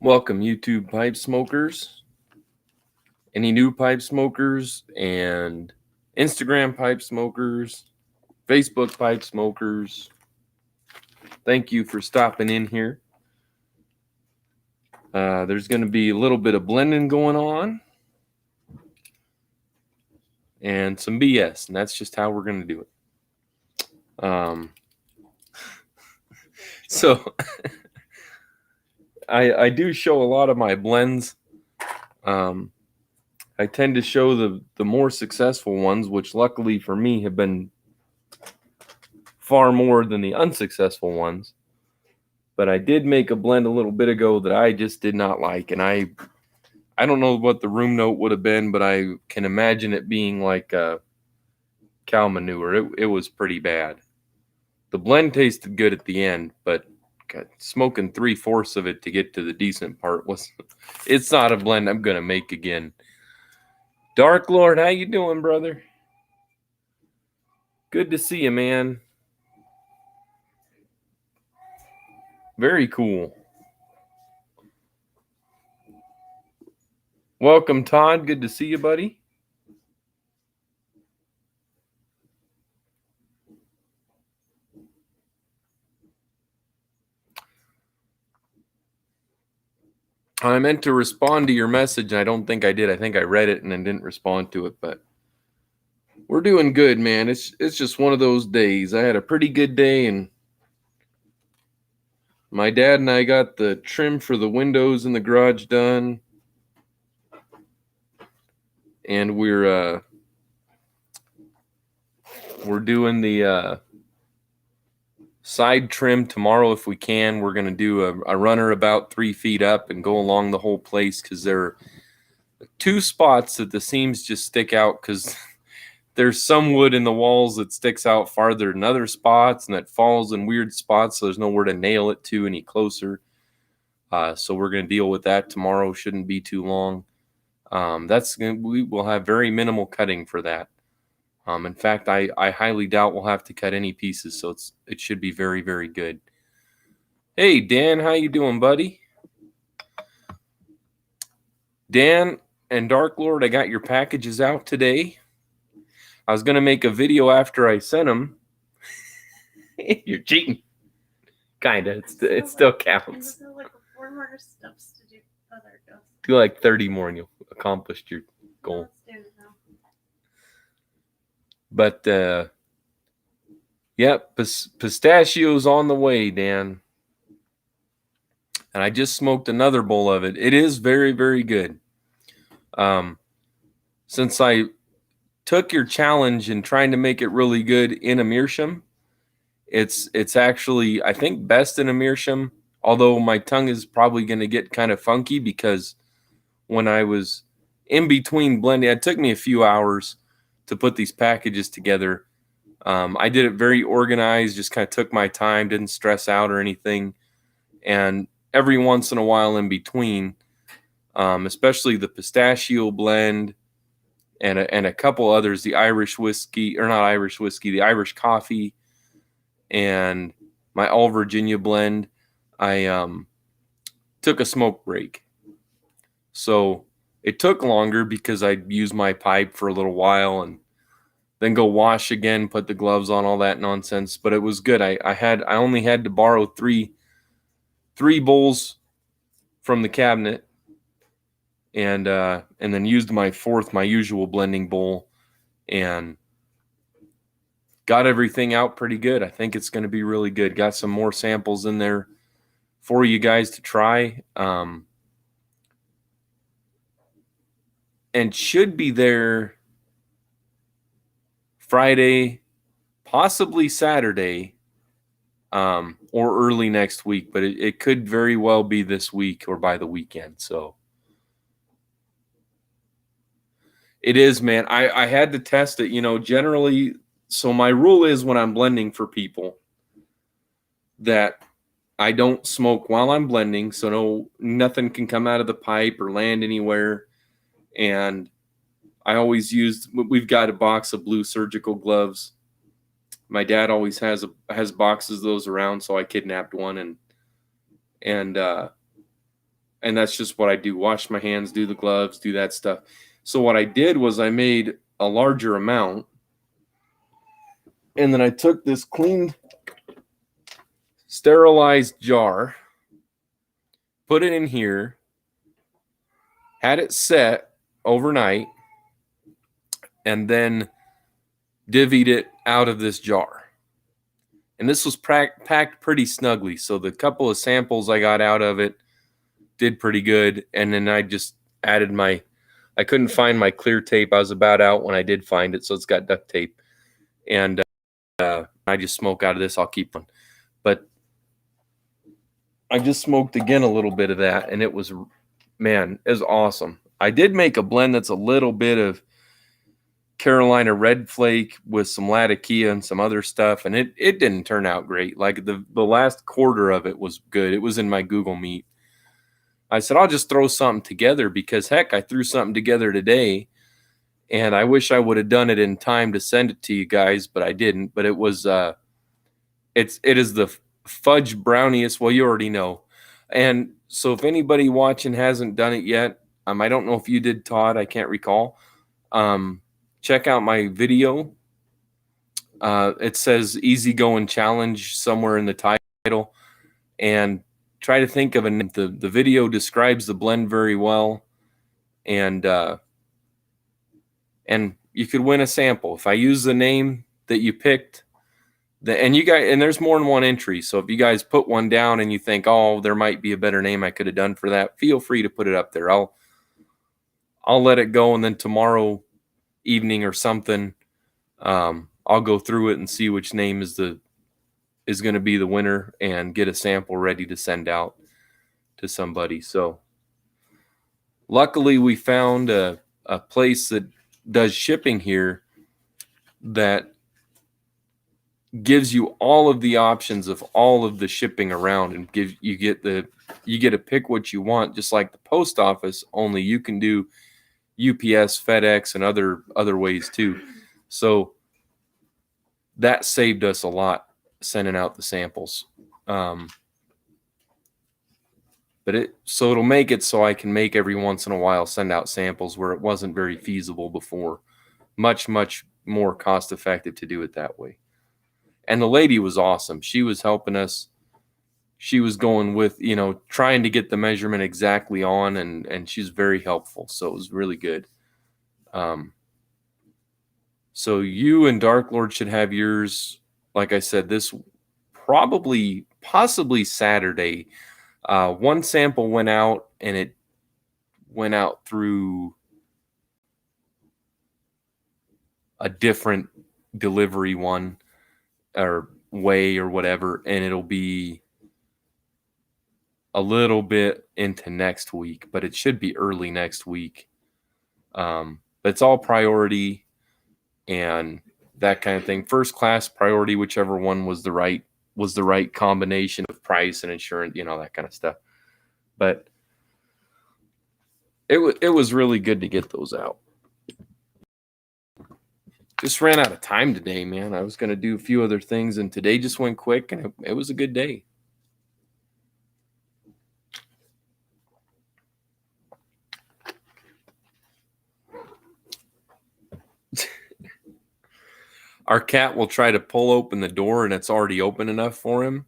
Welcome, YouTube pipe smokers, any new pipe smokers, and Instagram pipe smokers, Facebook pipe smokers. Thank you for stopping in here. There's going to be a little bit of blending going on and some BS, and that's just how we're going to do it. So I do show a lot of my blends. I tend to show the more successful ones, which luckily for me have been far more than the unsuccessful ones. But I did make a blend a little bit ago that I just did not like, and I don't know what the room note would have been, but I can imagine it being like cow manure. It was pretty bad. The blend tasted good at the end, but smoking 3/4 of it to get to the decent part was it's not a blend I'm gonna make again. Dark Lord, how you doing, brother? Good to see you, man. Very cool. Welcome, Todd. Good to see you, buddy. I meant to respond to your message, and I don't think I did. I think I read it and then didn't respond to it, but we're doing good, man. It's just one of those days. I had a pretty good day, and my dad and I got the trim for the windows in the garage done, and we're doing the side trim tomorrow if we can. We're going to do a runner about 3 feet up and go along the whole place because there are 2 spots that the seams just stick out because there's some wood in the walls that sticks out farther than other spots and that falls in weird spots, so there's nowhere to nail it to any closer. So we're going to deal with that tomorrow. Shouldn't be too long. We will have very minimal cutting for that. In fact, I highly doubt we'll have to cut any pieces, so it should be very, very good. Hey, Dan, how you doing, buddy? Dan and Dark Lord, I got your packages out today. I was going to make a video after I sent them. You're cheating. Kind of. It still counts. Like 4 more steps to do other goals. Do like 30 more and you'll accomplish your goal. But, yep, pistachios on the way, Dan. And I just smoked another bowl of it. It is very, very good. Since I took your challenge in trying to make it really good in a meerschaum, it's actually, I think, best in a meerschaum, although my tongue is probably going to get kind of funky because when I was in between blending, it took me a few hours to put these packages together. I did it very organized, just kind of took my time, didn't stress out or anything. And every once in a while in between, especially the pistachio blend and a couple others, the Irish whiskey, or not Irish whiskey, the Irish coffee, and my All Virginia blend, I took a smoke break. So it took longer because I'd use my pipe for a little while and then go wash again, put the gloves on, all that nonsense. But it was good. I only had to borrow three bowls from the cabinet, and then used my fourth, my usual blending bowl, and got everything out pretty good. I think it's going to be really good. Got some more samples in there for you guys to try. And should be there Friday, possibly Saturday, or early next week, but it could very well be this week or by the weekend. So it is, man. I had to test it, generally. So my rule is when I'm blending for people that I don't smoke while I'm blending. So nothing can come out of the pipe or land anywhere. And I always we've got a box of blue surgical gloves. My dad always has boxes of those around, so I kidnapped one and And that's just what I do. Wash my hands, do the gloves, do that stuff. So what I did was I made a larger amount, and then I took this clean, sterilized jar, put it in here, had it set overnight, and then divvied it out of this jar. And this was packed pretty snugly. So the couple of samples I got out of it did pretty good. And then I just added I couldn't find my clear tape. I was about out when I did find it. So it's got duct tape. And I just smoke out of this. I'll keep one. But I just smoked again a little bit of that. And it was awesome. I did make a blend that's a little bit of Carolina Red Flake with some Latakia and some other stuff, and it didn't turn out great. Like the last quarter of it was good. It was in my Google Meet. I said, I'll just throw something together because, heck, I threw something together today, and I wish I would have done it in time to send it to you guys, but I didn't. But it was it is the fudge browniest. Well, you already know. And so if anybody watching hasn't done it yet, I don't know if you did, Todd. I can't recall. Check out my video. It says Easy Going Challenge somewhere in the title. And try to think of a name. The video describes the blend very well. And you could win a sample. If I use the name that you picked, and there's more than one entry. So if you guys put one down and you think, oh, there might be a better name I could have done for that, feel free to put it up there. I'll let it go, and then tomorrow evening or something, I'll go through it and see which name is going to be the winner and get a sample ready to send out to somebody. So luckily we found a place that does shipping here that gives you all of the options of all of the shipping around, and you get to pick what you want, just like the post office, only you can do UPS, FedEx, and other ways too. So that saved us a lot sending out the samples. But it'll make it so I can make every once in a while send out samples where it wasn't very feasible before. Much, much more cost effective to do it that way. And the lady was awesome. She was helping us. She was going with, trying to get the measurement exactly on, and she's very helpful. So it was really good. So you and Dark Lord should have yours, like I said, this possibly Saturday. One sample went out, and it went out through a different delivery one or way or whatever, and it'll be a little bit into next week, but it should be early next week. But it's all priority and that kind of thing. First class, priority, whichever one was the right combination of price and insurance, that kind of stuff. But it was really good to get those out. Just ran out of time today, man. I was going to do a few other things, and today just went quick, and it was a good day. Our cat will try to pull open the door, and it's already open enough for him.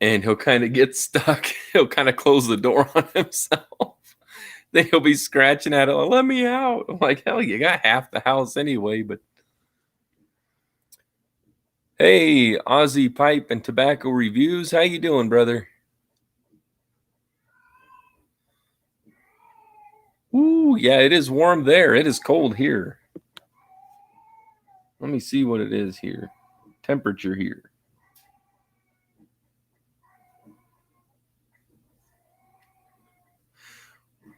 And he'll kind of get stuck. He'll kind of close the door on himself. Then he'll be scratching at it, let me out. I'm like, hell, you got half the house anyway. But hey, Aussie Pipe and Tobacco Reviews, how you doing, brother? Ooh, yeah, it is warm there. It is cold here. Let me see what it is here. Temperature here.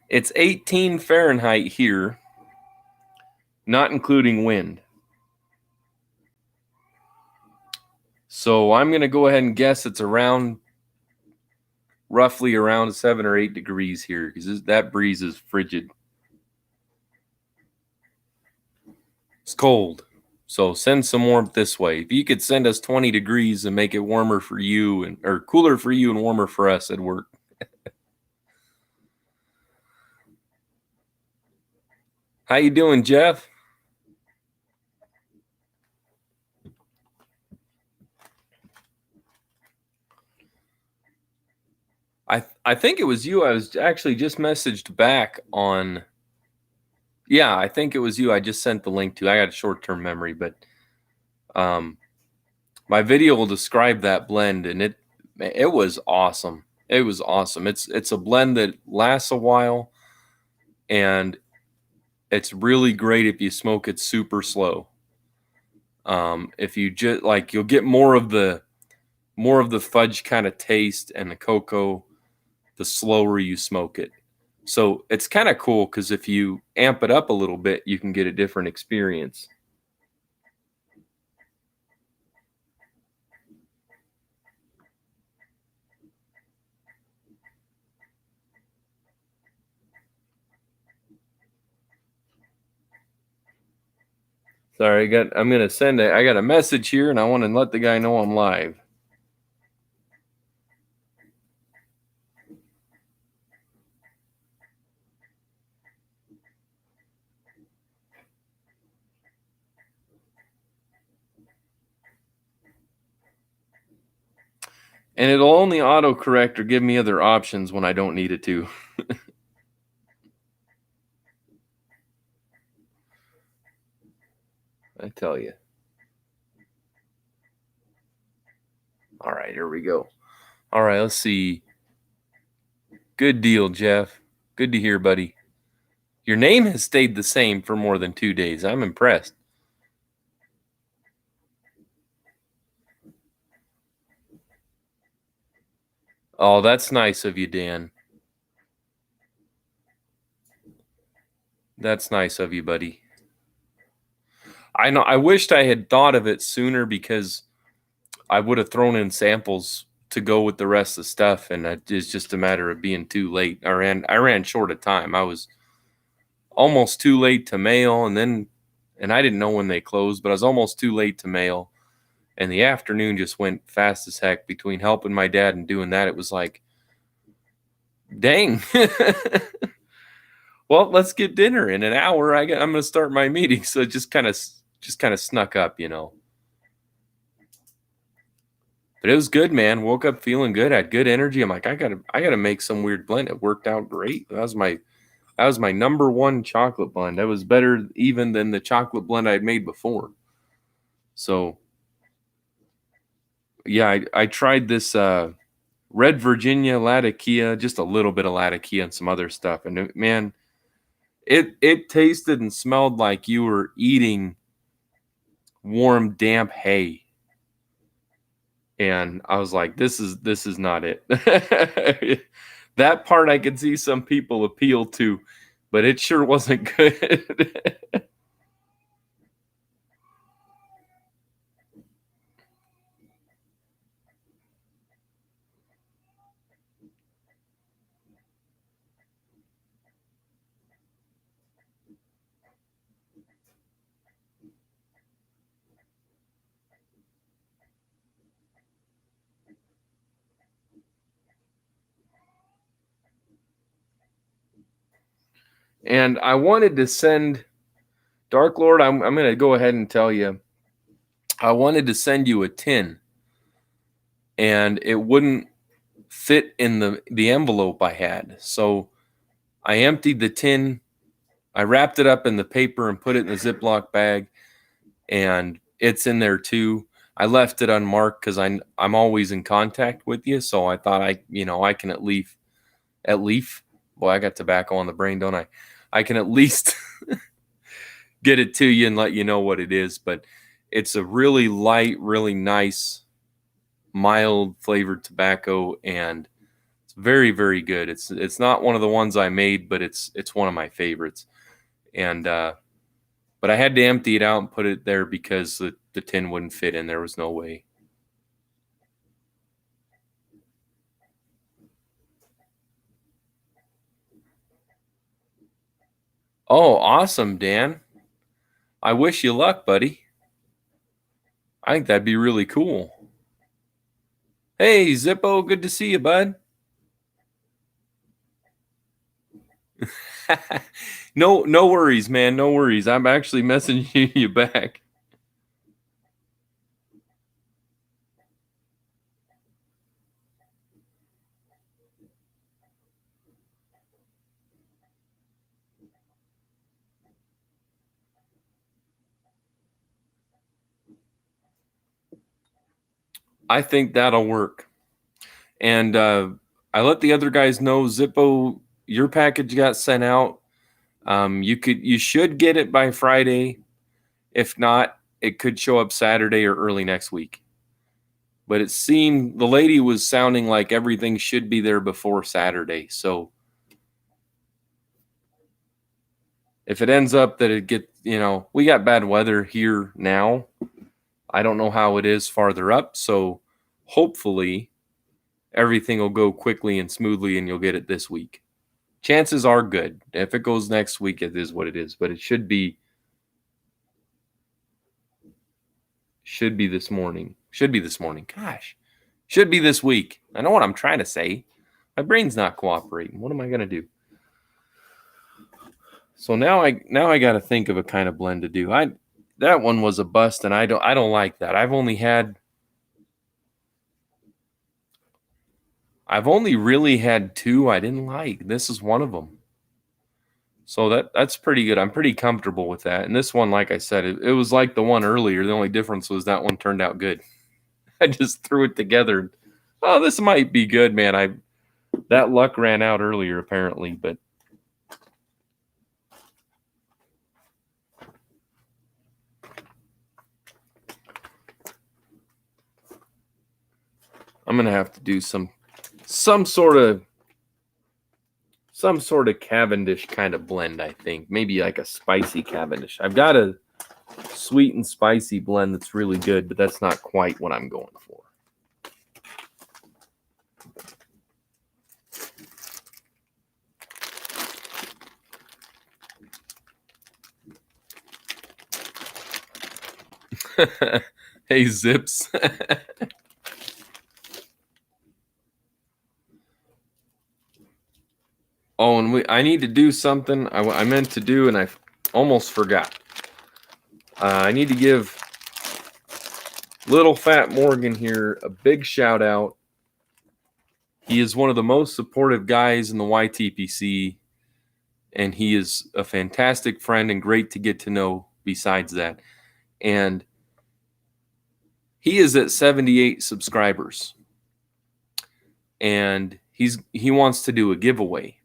It's 18 Fahrenheit here, not including wind. So I'm going to go ahead and guess it's roughly around 7 or 8 degrees here, because that breeze is frigid. It's cold. So send some warmth this way. If you could send us 20 degrees and make it warmer for you, or cooler for you and warmer for us, it'd work. How you doing, Jeff? I think it was you. I was actually just messaged back on. Yeah, I think it was you. I just sent the link to. I got a short-term memory, but um, my video will describe that blend, and it was awesome. It was awesome. It's a blend that lasts a while, and it's really great if you smoke it super slow. If you just like, you'll get more of the fudge kind of taste and the cocoa the slower you smoke it. So it's kind of cool because if you amp it up a little bit, you can get a different experience. Sorry, I'm gonna I got a message here and I want to let the guy know I'm live. And it'll only autocorrect or give me other options when I don't need it to. I tell you. All right, here we go. All right, let's see. Good deal, Jeff. Good to hear, buddy. Your name has stayed the same for more than 2 days. I'm impressed. Oh, that's nice of you, Dan. That's nice of you, buddy. I know. I wished I had thought of it sooner because I would have thrown in samples to go with the rest of the stuff, and it's just a matter of being too late. I ran short of time. I was almost too late to mail, and I didn't know when they closed, but I was almost too late to mail. And the afternoon just went fast as heck between helping my dad and doing that. It was like, dang. Well, let's get dinner in an hour. I'm going to start my meeting, so it just kind of snuck up, you know. But it was good, man. Woke up feeling good, had good energy. I'm like, I gotta make some weird blend. It worked out great. That was my number one chocolate blend. That was better even than the chocolate blend I'd made before. So yeah, I tried this Red Virginia Latakia, just a little bit of Latakia and some other stuff. And man, it tasted and smelled like you were eating warm, damp hay. And I was like, this is not it. That part I could see some people appeal to, but it sure wasn't good. And I wanted to send Dark Lord, I'm going to go ahead and tell you, I wanted to send you a tin, and it wouldn't fit in the envelope I had. So I emptied the tin, I wrapped it up in the paper and put it in the Ziploc bag, and it's in there too. I left it unmarked because I'm always in contact with you, so I thought I can at least boy, I got tobacco on the brain, don't I? I can at least get it to you and let you know what it is. But it's a really light, really nice, mild flavored tobacco, and it's very, very good. It's not one of the ones I made, but it's one of my favorites. And but I had to empty it out and put it there because the tin wouldn't fit in. There was no way. Oh, awesome, Dan. I wish you luck, buddy. I think that'd be really cool. Hey, Zippo, good to see you, bud. No worries, man. No worries. I'm actually messaging you back. I think that'll work. And I let the other guys know, Zippo, your package got sent out. You should get it by Friday. If not, it could show up Saturday or early next week. But it seemed the lady was sounding like everything should be there before Saturday. So if it ends up that it get, we got bad weather here now. I don't know how it is farther up. So hopefully everything will go quickly and smoothly and you'll get it this week. Chances are good. If it goes next week, it is what it is. But it should be this morning. Should be this morning. Gosh. Should be this week. I know what I'm trying to say. My brain's not cooperating. What am I gonna do? So now I got to think of a kind of blend to do. That one was a bust, and I don't like that. I've only really had two I didn't like. This is one of them. So that's pretty good. I'm pretty comfortable with that. And this one, like I said, it was like the one earlier. The only difference was that one turned out good. I just threw it together. Oh, this might be good, man. That luck ran out earlier apparently, but I'm gonna have to do some sort of Cavendish kind of blend, I think. Maybe like a spicy Cavendish. I've got a sweet and spicy blend that's really good, but that's not quite what I'm going for. Hey, Zips. Oh, and I need to do something I meant to do, and I almost forgot. I need to give Little Fat Morgan here a big shout out. He is one of the most supportive guys in the YTPC, and he is a fantastic friend and great to get to know besides that. And he is at 78 subscribers, and he wants to do a giveaway.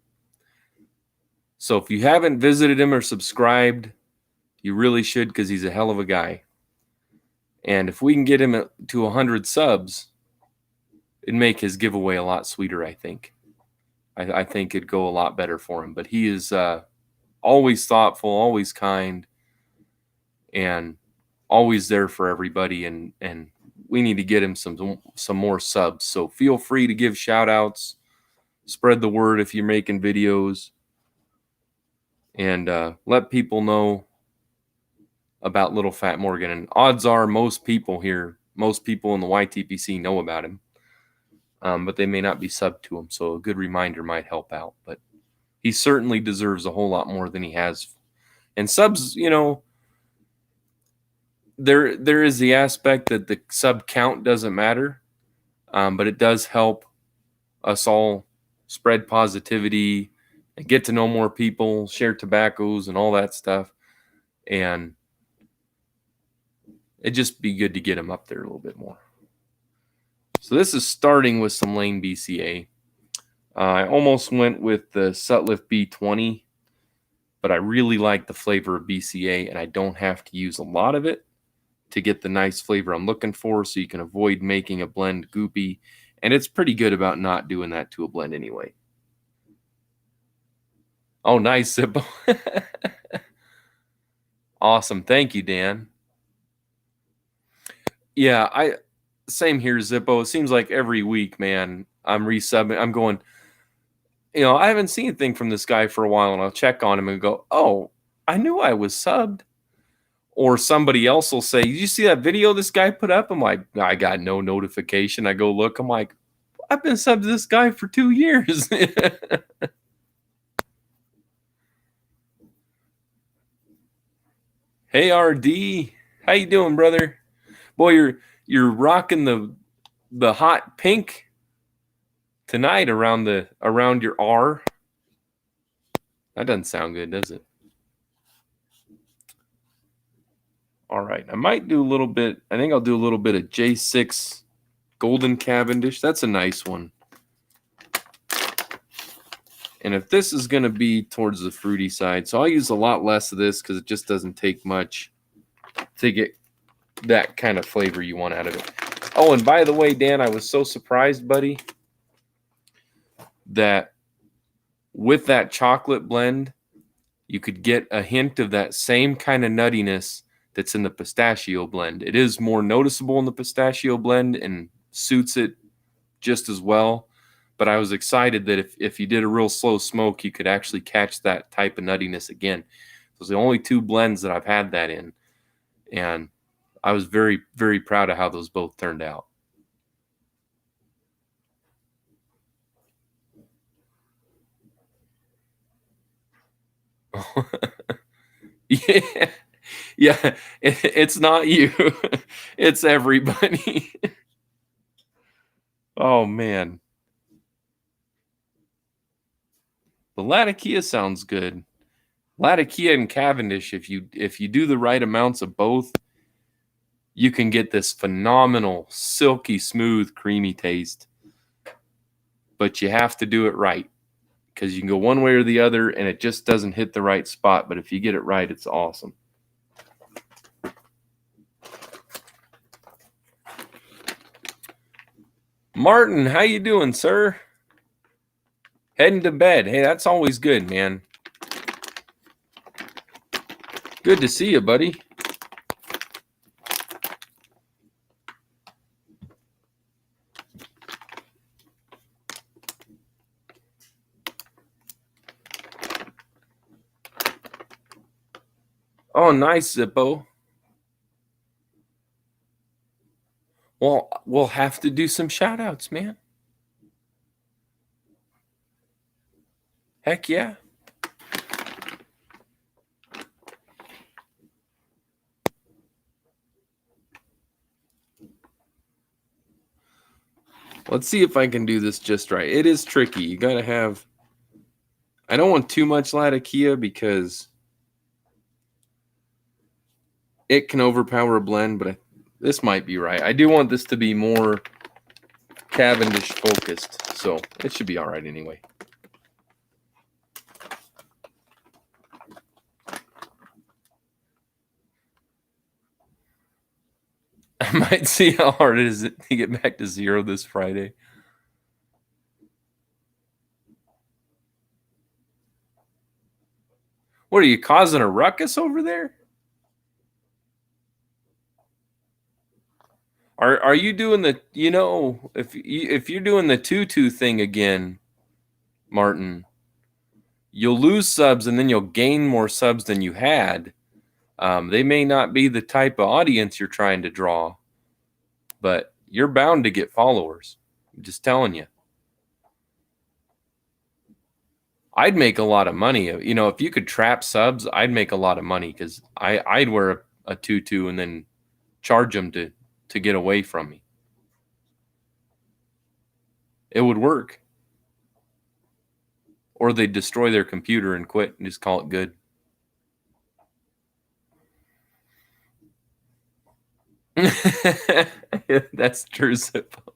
So if you haven't visited him or subscribed, you really should, because he's a hell of a guy. And if we can get him to 100 subs, it'd make his giveaway a lot sweeter, I think. I think it'd go a lot better for him. But he is always thoughtful, always kind, and always there for everybody. And we need to get him some more subs. So feel free to give shout outs, spread the word if you're making videos, and let people know about Little Fat Morgan. And odds are most people in the YTPC know about him, but they may not be subbed to him. So a good reminder might help out. But he certainly deserves a whole lot more than he has. And subs, there is the aspect that the sub count doesn't matter, but it does help us all spread positivity and get to know more people, share tobaccos and all that stuff. And it'd just be good to get them up there a little bit more. So this is starting with some Lane BCA. I almost went with the Sutliff B20, but I really like the flavor of BCA, and I don't have to use a lot of it to get the nice flavor I'm looking for, so you can avoid making a blend goopy. And it's pretty good about not doing that to a blend anyway. Oh, nice, Zippo. Awesome. Thank you, Dan. Yeah, same here, Zippo. It seems like every week, man, I'm resubbing. I'm going, I haven't seen anything from this guy for a while, and I'll check on him and go, oh, I knew I was subbed. Or somebody else will say, did you see that video this guy put up? I'm like, I got no notification. I go look. I'm like, I've been subbed to this guy for 2 years. Hey RD, how you doing, brother? Boy, you're rocking the hot pink tonight around your R. That doesn't sound good, does it? All right, I might do a little bit. I think I'll do a little bit of J6 Golden Cavendish. That's a nice one. And if this is going to be towards the fruity side, so I'll use a lot less of this because it just doesn't take much to get that kind of flavor you want out of it. Oh, and by the way, Dan, I was so surprised, buddy, that with that chocolate blend, you could get a hint of that same kind of nuttiness that's in the pistachio blend. It is more noticeable in the pistachio blend and suits it just as well. But I was excited that if you did a real slow smoke, you could actually catch that type of nuttiness again. Those are the only two blends that I've had that in. And I was very, very proud of how those both turned out. Yeah, yeah. It's not you. It's everybody. Oh man. The Latakia sounds good. Latakia and Cavendish, if you do the right amounts of both, you can get this phenomenal, silky, smooth, creamy taste. But you have to do it right because you can go one way or the other and it just doesn't hit the right spot. But if you get it right, it's awesome. Martin, how you doing, sir? Heading to bed. Hey, that's always good, man. Good to see you, buddy. Oh, nice, Zippo. Well, we'll have to do some shout outs, man. Heck yeah. Let's see if I can do this just right. It is tricky. You got to have... I don't want too much Latakia because it can overpower a blend, but this might be right. I do want this to be more Cavendish focused, so it should be all right anyway. I might see how hard it is to get back to 0 this Friday. What are you causing a ruckus over there? Are you doing the, if you're doing the tutu thing again, Martin, you'll lose subs and then you'll gain more subs than you had. They may not be the type of audience you're trying to draw, but you're bound to get followers. I'm just telling you. I'd make a lot of money. If you could trap subs, I'd make a lot of money because I'd wear a tutu and then charge them to get away from me. It would work. Or they'd destroy their computer and quit and just call it good. That's true, Zippo.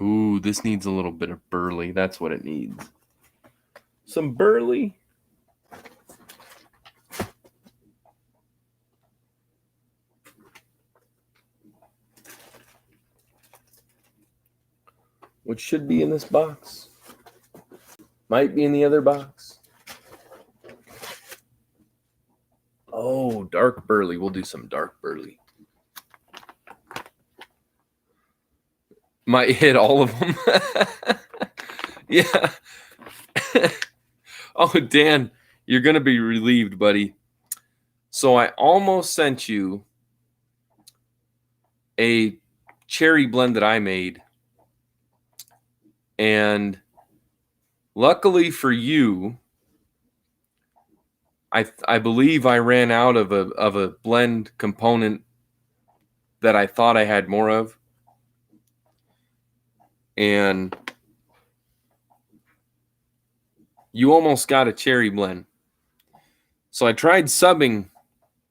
Ooh, this needs a little bit of burley. That's what it needs. Some burley. Which should be in this box. Might be in the other box. Oh, dark burley. We'll do some dark burley. Might hit all of them. Yeah. Oh, Dan, you're going to be relieved, buddy. So I almost sent you a cherry blend that I made And luckily for you, I believe I ran out of a blend component that I thought I had more of. And you almost got a cherry blend. So I tried subbing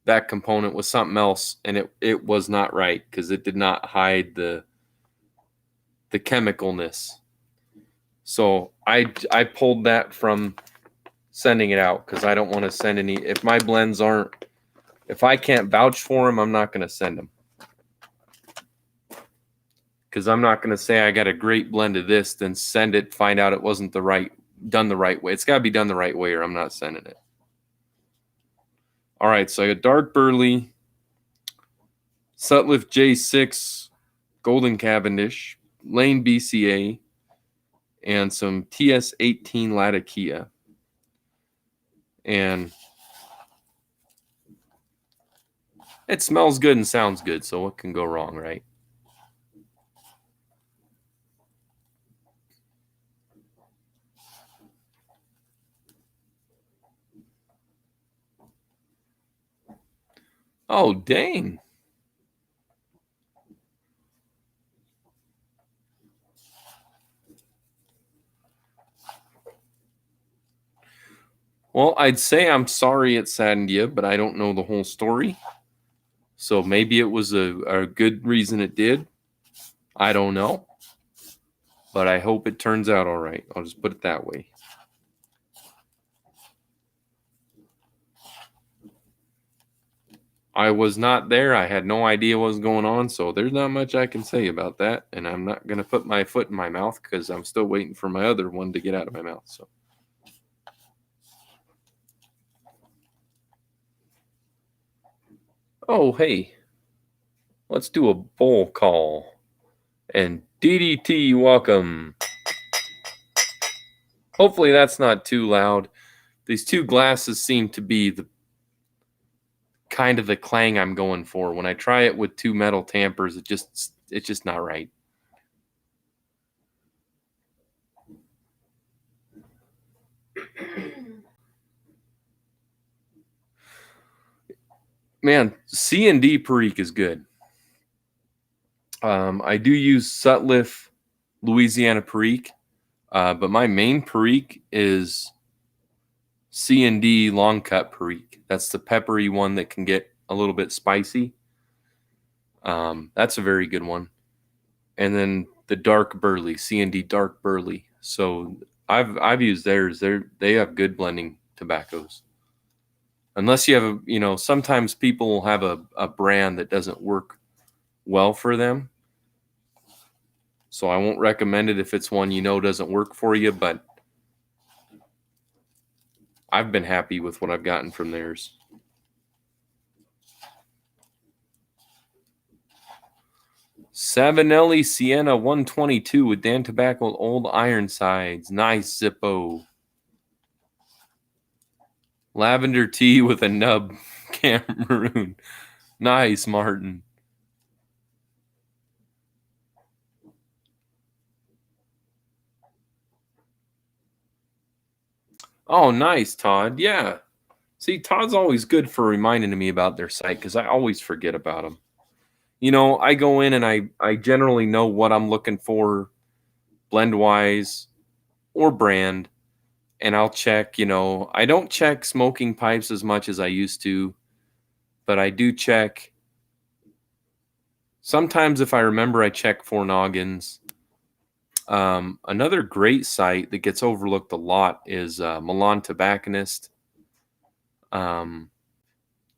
that component with something else, and it was not right because it did not hide the chemicalness. So I pulled that from sending it out because I don't want to send any. If my blends aren't, if I can't vouch for them, I'm not going to send them. Because I'm not going to say I got a great blend of this, then send it, find out it wasn't done the right way. It's got to be done the right way, or I'm not sending it. All right, so I got dark burley, Sutliff J6, Golden Cavendish, Lane BCA, and some TS18 Latakia. And it smells good and sounds good, so what can go wrong, right? Oh, dang. Well, I'd say I'm sorry it saddened you, but I don't know the whole story. So maybe it was a good reason it did. I don't know. But I hope it turns out all right. I'll just put it that way. I was not there. I had no idea what was going on. So there's not much I can say about that. And I'm not going to put my foot in my mouth because I'm still waiting for my other one to get out of my mouth. So. Oh, hey. Let's do a bowl call. And DDT, welcome. Hopefully that's not too loud. These two glasses seem to be the kind of the clang I'm going for. When I try it with two metal tampers, it's just not right. Man, C&D Perique is good. I do use Sutliff Louisiana Perique, but my main Perique is C&D Long Cut Perique. That's the peppery one that can get a little bit spicy. That's a very good one. And then the dark burley, C&D dark burley. So I've used theirs. They have good blending tobaccos. Unless you have sometimes people have a brand that doesn't work well for them. So I won't recommend it if it's one doesn't work for you, but I've been happy with what I've gotten from theirs. Savinelli Sienna 122 with Dan Tobacco Old Ironsides. Nice Zippo. Lavender tea with a nub Cameroon. Nice, Martin. Oh, nice, Todd. Yeah. See, Todd's always good for reminding me about their site because I always forget about them. I go in and I generally know what I'm looking for blend-wise or brand, and I'll check, I don't check smoking pipes as much as I used to, but I do check. Sometimes if I remember, I check for noggins. Another great site that gets overlooked a lot is Milan Tobacconist.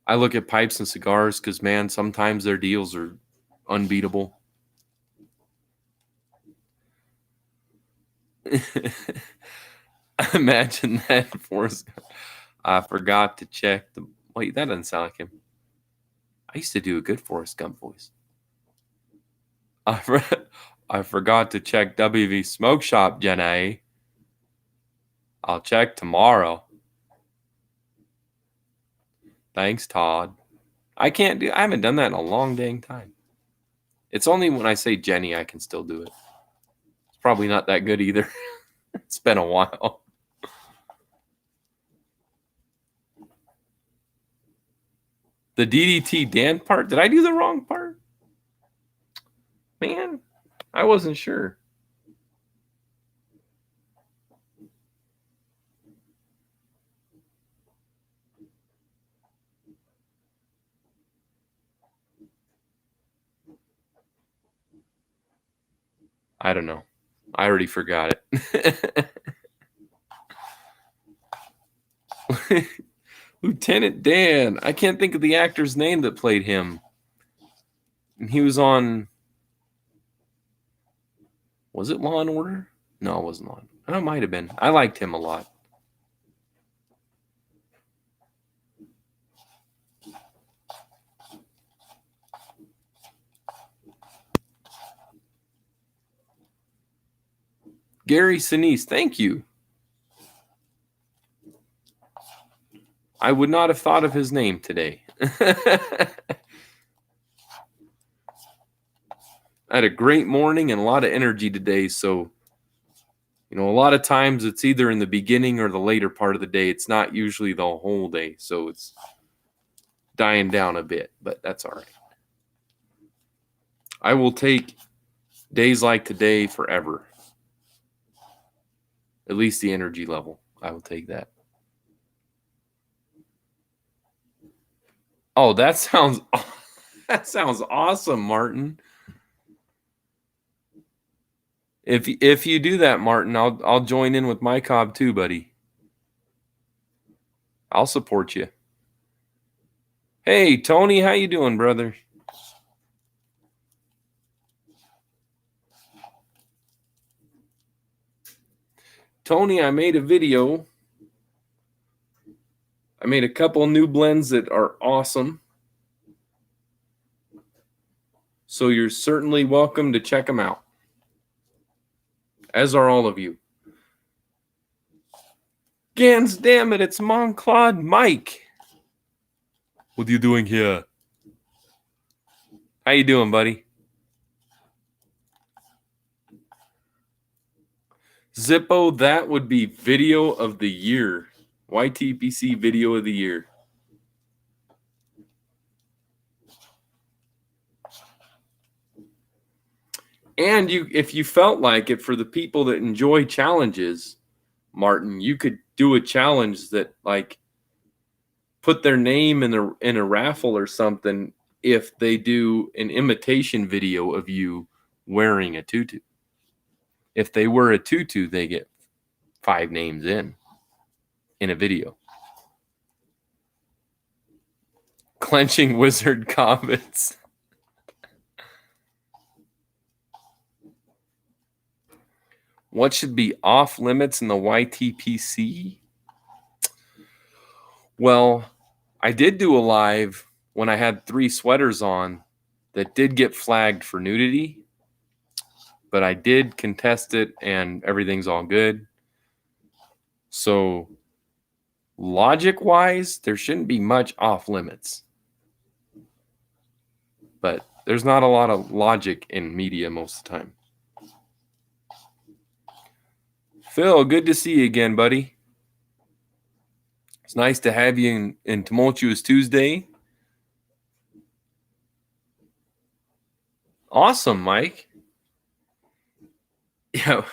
I look at pipes and cigars because, man, sometimes their deals are unbeatable. Imagine that, Forrest. I forgot to check the. Wait, that doesn't sound like him. I used to do a good Forrest Gump voice. I forgot to check WV Smoke Shop, Jenny. I'll check tomorrow. Thanks, Todd. I haven't done that in a long dang time. It's only when I say Jenny I can still do it. It's probably not that good either. It's been a while. The DDT Dan part? Did I do the wrong part? Man, I wasn't sure. I don't know. I already forgot it. Lieutenant Dan. I can't think of the actor's name that played him. And he was on. Was it Law and Order? No, it wasn't Law and Order. It might have been. I liked him a lot. Gary Sinise, thank you. I would not have thought of his name today. I had a great morning and a lot of energy today. So, a lot of times it's either in the beginning or the later part of the day. It's not usually the whole day. So it's dying down a bit, but that's all right. I will take days like today forever. At least the energy level. I will take that. Oh, that sounds awesome, Martin. If you do that, Martin, I'll join in with my cob too, buddy. I'll support you. Hey, Tony, how you doing, brother? Tony, I made a video. I made a couple new blends that are awesome. So you're certainly welcome to check them out. As are all of you. Gans, damn it, it's Monclaude Mike. What are you doing here? How you doing, buddy? Zippo, that would be video of the year. YTPC video of the year. And if you felt like it, for the people that enjoy challenges, Martin, you could do a challenge that like put their name in a raffle or something if they do an imitation video of you wearing a tutu. If they wear a tutu, they get 5 names in a video. Clenching wizard comments. What should be off limits in the YTPC? Well, I did do a live when I had 3 sweaters on that did get flagged for nudity, but I did contest it and everything's all good. So logic-wise, there shouldn't be much off limits. But there's not a lot of logic in media most of the time. Phil, good to see you again, buddy. It's nice to have you in Tumultuous Tuesday. Awesome, Mike. Yeah,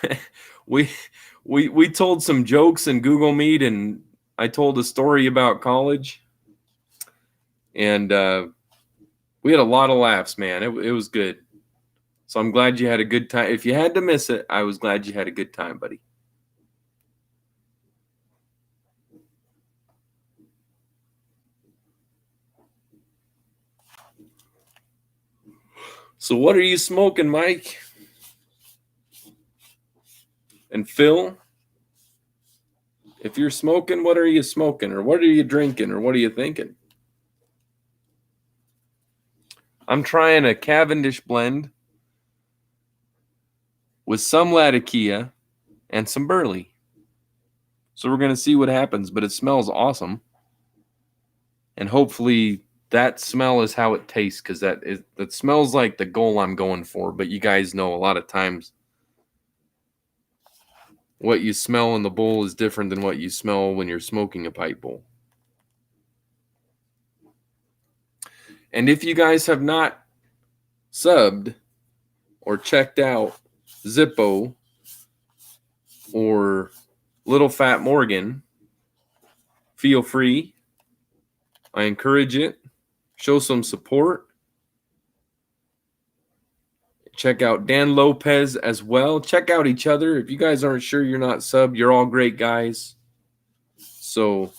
we told some jokes in Google Meet, and I told a story about college, and we had a lot of laughs, man. It was good. So I'm glad you had a good time. If you had to miss it, I was glad you had a good time, buddy. So what are you smoking, Mike? And Phil, if you're smoking, what are you smoking? Or what are you drinking? Or what are you thinking? I'm trying a Cavendish blend with some Latakia and some Burley. So we're going to see what happens, but it smells awesome. And hopefully that smell is how it tastes, because that smells like the goal I'm going for. But you guys know a lot of times what you smell in the bowl is different than what you smell when you're smoking a pipe bowl. And if you guys have not subbed or checked out Zippo or Little Fat Morgan, feel free. I encourage it. Show some support. Check out Dan Lopez as well. Check out each other. If you guys aren't sure you're not subbed, you're all great guys. So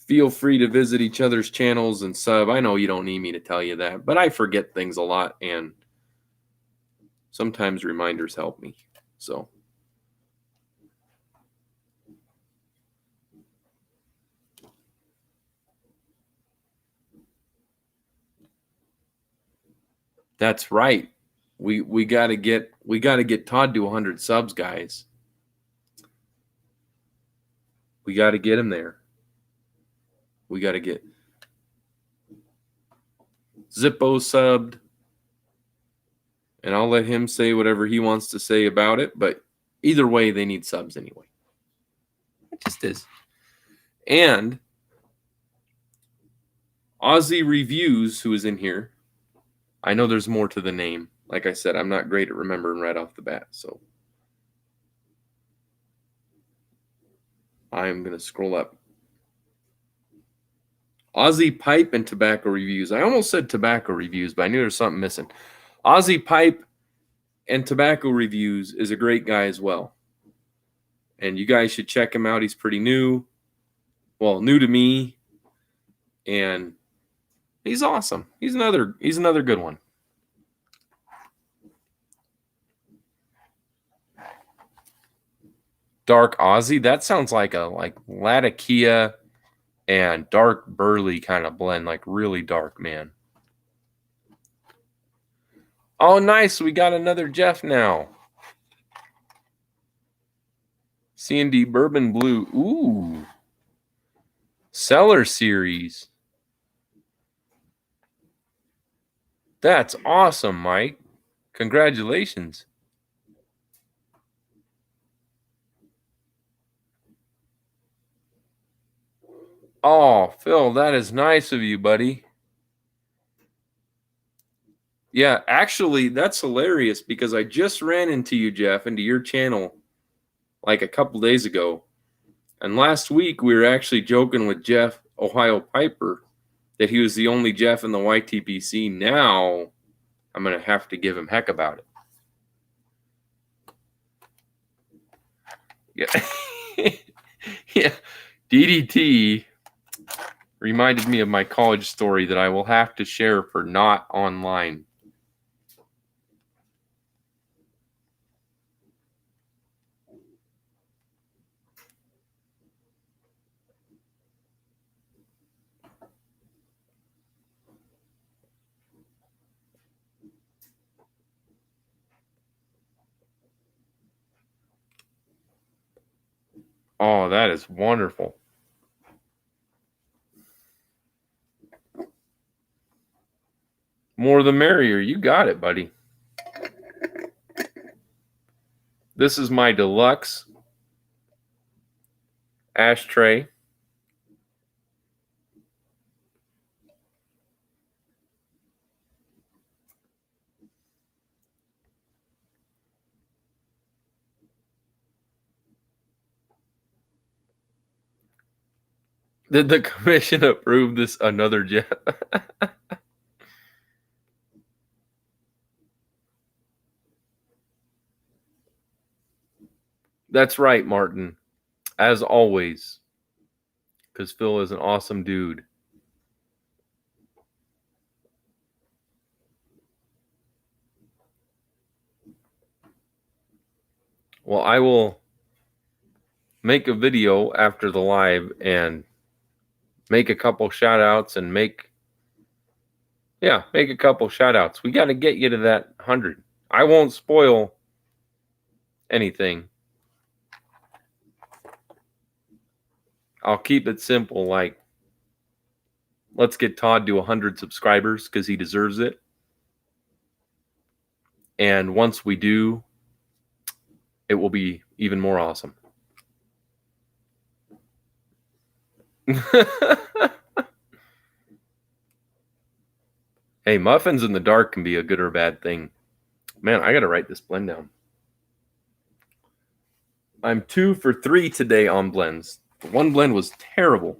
feel free to visit each other's channels and sub. I know you don't need me to tell you that, but I forget things a lot, and sometimes reminders help me. So that's right. We gotta get Todd to 100 subs, guys. We gotta get him there. We gotta get Zippo subbed, and I'll let him say whatever he wants to say about it. But either way, they need subs anyway. It just is. And Aussie Reviews, who is in here, I know there's more to the name. Like I said, I'm not great at remembering right off the bat, so I'm going to scroll up. Aussie Pipe and Tobacco Reviews. I almost said Tobacco Reviews, but I knew there was something missing. Aussie Pipe and Tobacco Reviews is a great guy as well. And you guys should check him out. He's pretty new. Well, new to me. And he's awesome. He's another good one. Dark Aussie. That sounds like a Latakia and dark burley kind of blend, like really dark, man. Oh, nice. We got another Jeff now. C&D Bourbon Blue. Ooh. Cellar Series. That's awesome, Mike. Congratulations. Oh, Phil, that is nice of you, buddy. Yeah, actually, that's hilarious because I just ran into you, Jeff, into your channel like a couple days ago. And last week, we were actually joking with Jeff, Ohio Piper, that he was the only Jeff in the YTPC. Now, I'm going to have to give him heck about it. Yeah. Yeah. DDT reminded me of my college story that I will have to share for not online. Oh, that is wonderful. More the merrier. You got it, buddy. This is my deluxe ashtray. Did the commission approve this another Jeff? That's right, Martin. As always. Because Phil is an awesome dude. Well, I will make a video after the live and make a couple shout outs and make a couple shout outs. We got to get you to that 100. I won't spoil anything. I'll keep it simple, like let's get Todd to 100 subscribers because he deserves it. And once we do, it will be even more awesome. Hey, muffins in the dark can be a good or bad thing. Man, I got to write this blend down. I'm 2 for 3 today on blends. The one blend was terrible,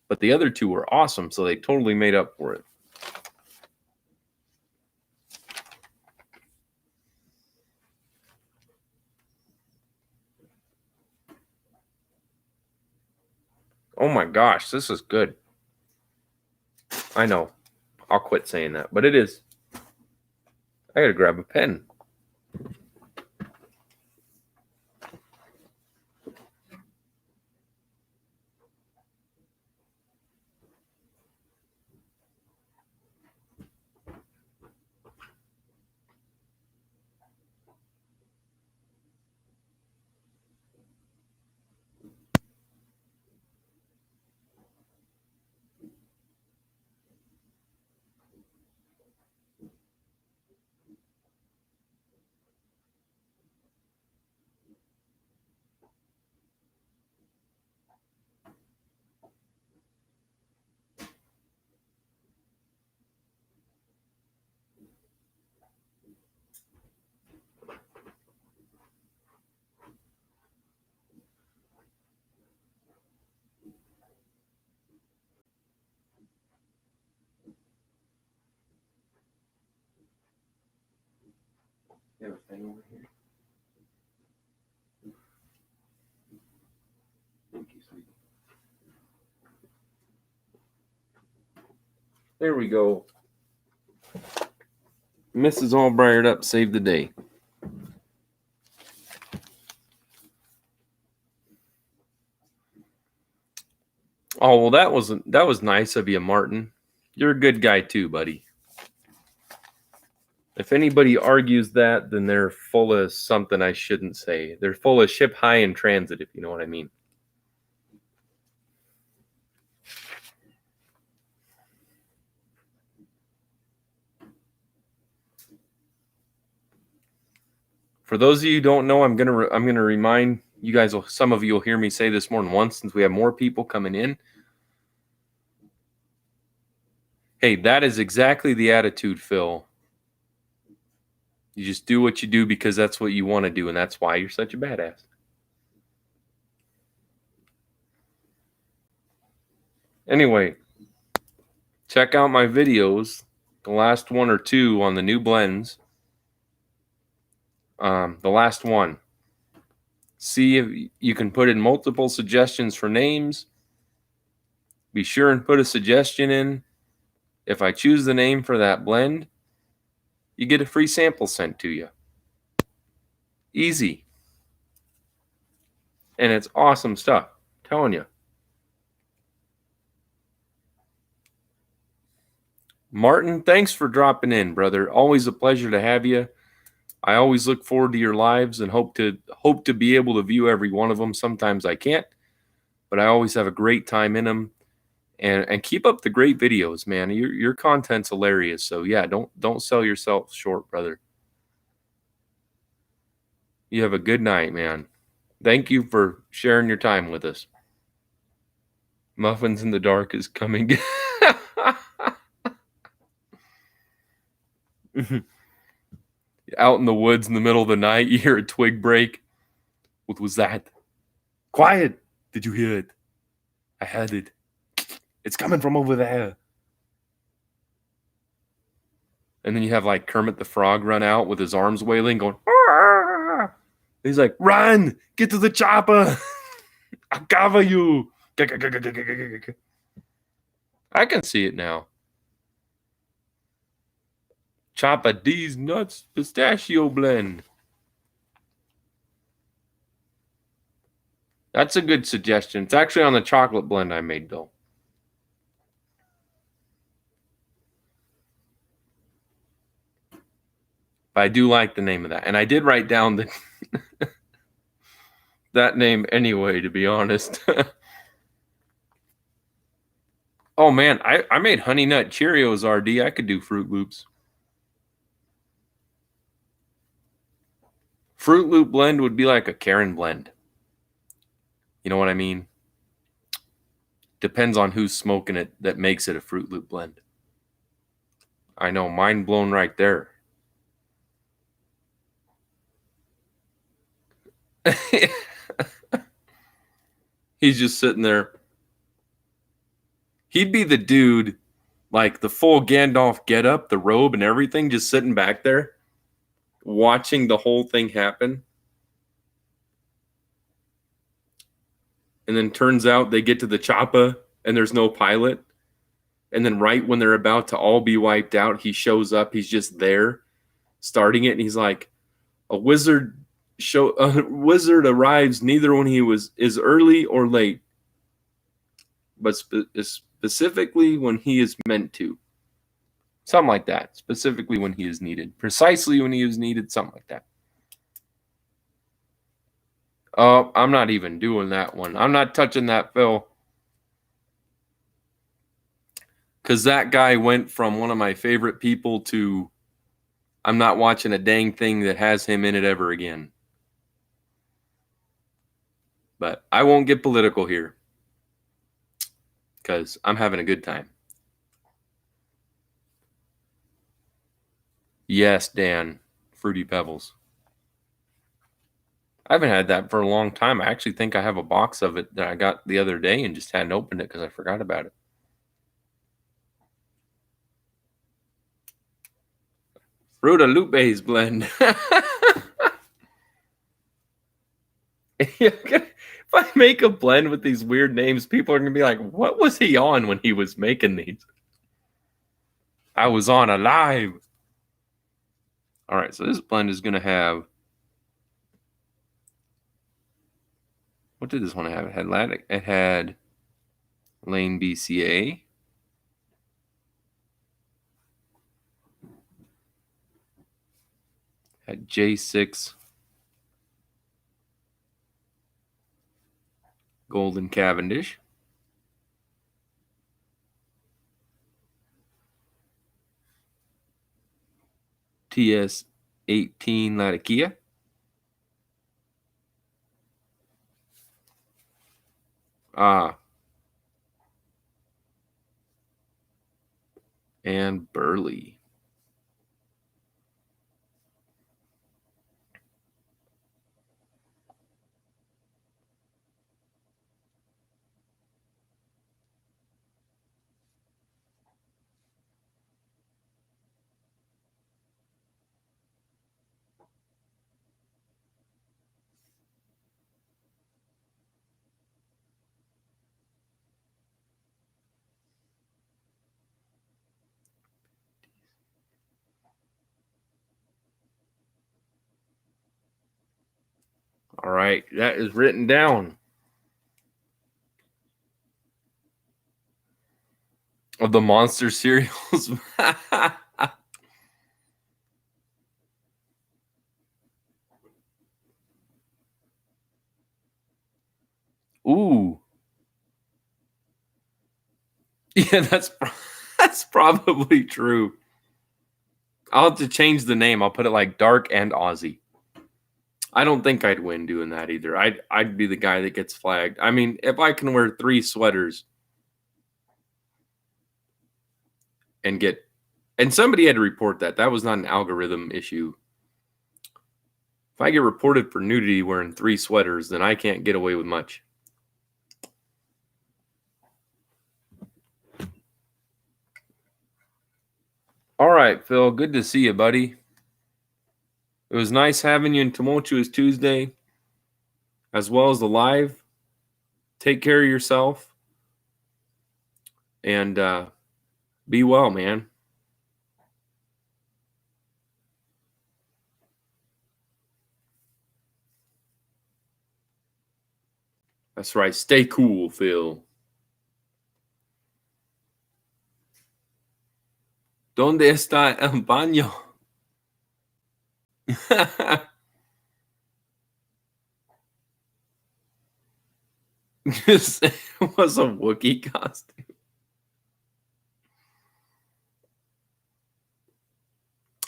but the other 2 were awesome, so they totally made up for it. Oh my gosh, this is good. I know. I'll quit saying that, but it is. I gotta grab a pen. You have a pen over here? Thank you, sweetie. There we go. Mrs. All Briar'd Up saved the day. Oh, well, that was nice of you, Martin. You're a good guy too, buddy. If anybody argues that, then they're full of something I shouldn't say. They're full of ship high in transit, if you know what I mean. For those of you who don't know, I'm gonna remind you guys. Some of you will hear me say this more than once, since we have more people coming in. Hey, that is exactly the attitude, Phil. You just do what you do because that's what you want to do, and that's why you're such a badass. Anyway, check out my videos, the last 1 or 2 on the new blends. The last one. See if you can put in multiple suggestions for names. Be sure and put a suggestion in. If I choose the name for that blend, you get a free sample sent to you. Easy. And it's awesome stuff. I'm telling you. Martin, thanks for dropping in, brother. Always a pleasure to have you. I always look forward to your lives and hope to be able to view every one of them. Sometimes I can't, but I always have a great time in them. And keep up the great videos, man. Your content's hilarious. So yeah, don't sell yourself short, brother. You have a good night, man. Thank you for sharing your time with us. Muffins in the Dark is coming. Out in the woods in the middle of the night, you hear a twig break. What was that? Quiet! Did you hear it? I heard it. It's coming from over there. And then you have like Kermit the Frog run out with his arms wailing, going, "Arr!" He's like, run! Get to the chopper! I'll cover you! I can see it now. Chopper D's Nuts Pistachio Blend. That's a good suggestion. It's actually on the chocolate blend I made, though. But I do like the name of that. And I did write down the that name anyway, to be honest. Oh, man. I made Honey Nut Cheerios, RD. I could do Fruit Loops. Fruit Loop blend would be like a Karen blend. You know what I mean? Depends on who's smoking it that makes it a Fruit Loop blend. I know, mind blown right there. He's just sitting there. He'd be the dude, like the full Gandalf getup, the robe and everything, just sitting back there, watching the whole thing happen. And then turns out they get to the choppa and there's no pilot. And then right when they're about to all be wiped out, he shows up. He's just there, starting it, and he's like, "A wizard arrives neither when he is early or late, but specifically when he is meant to." Something like that. Specifically when he is needed. Precisely when he is needed. Something like that. Oh, I'm not even doing that one. I'm not touching that, Phil. Because that guy went from one of my favorite people to I'm not watching a dang thing that has him in it ever again. But I won't get political here. Because I'm having a good time. Yes, Dan. Fruity Pebbles. I haven't had that for a long time. I actually think I have a box of it that I got the other day and just hadn't opened it because I forgot about it. Fruta Lupe's blend. If I make a blend with these weird names, people are going to be like, what was he on when he was making these? I was on Alive. All right, so this blend is going to have, what did this one have? It had Lane BCA. Had J6 Golden Cavendish. TS18 Latakia. And Burley. All right, that is written down. Of the monster cereals. Ooh. Yeah, that's probably true. I'll have to change the name. I'll put it like Dark and Aussie. I don't think I'd win doing that either. I'd be the guy that gets flagged. I mean, if I can wear 3 sweaters and somebody had to report that. That was not an algorithm issue. If I get reported for nudity wearing 3 sweaters, then I can't get away with much. All right, Phil. Good to see you, buddy. It was nice having you in Tumultuous Tuesday, as well as the live. Take care of yourself. And be well, man. That's right. Stay cool, Phil. ¿Dónde está el baño? It was a Wookiee costume.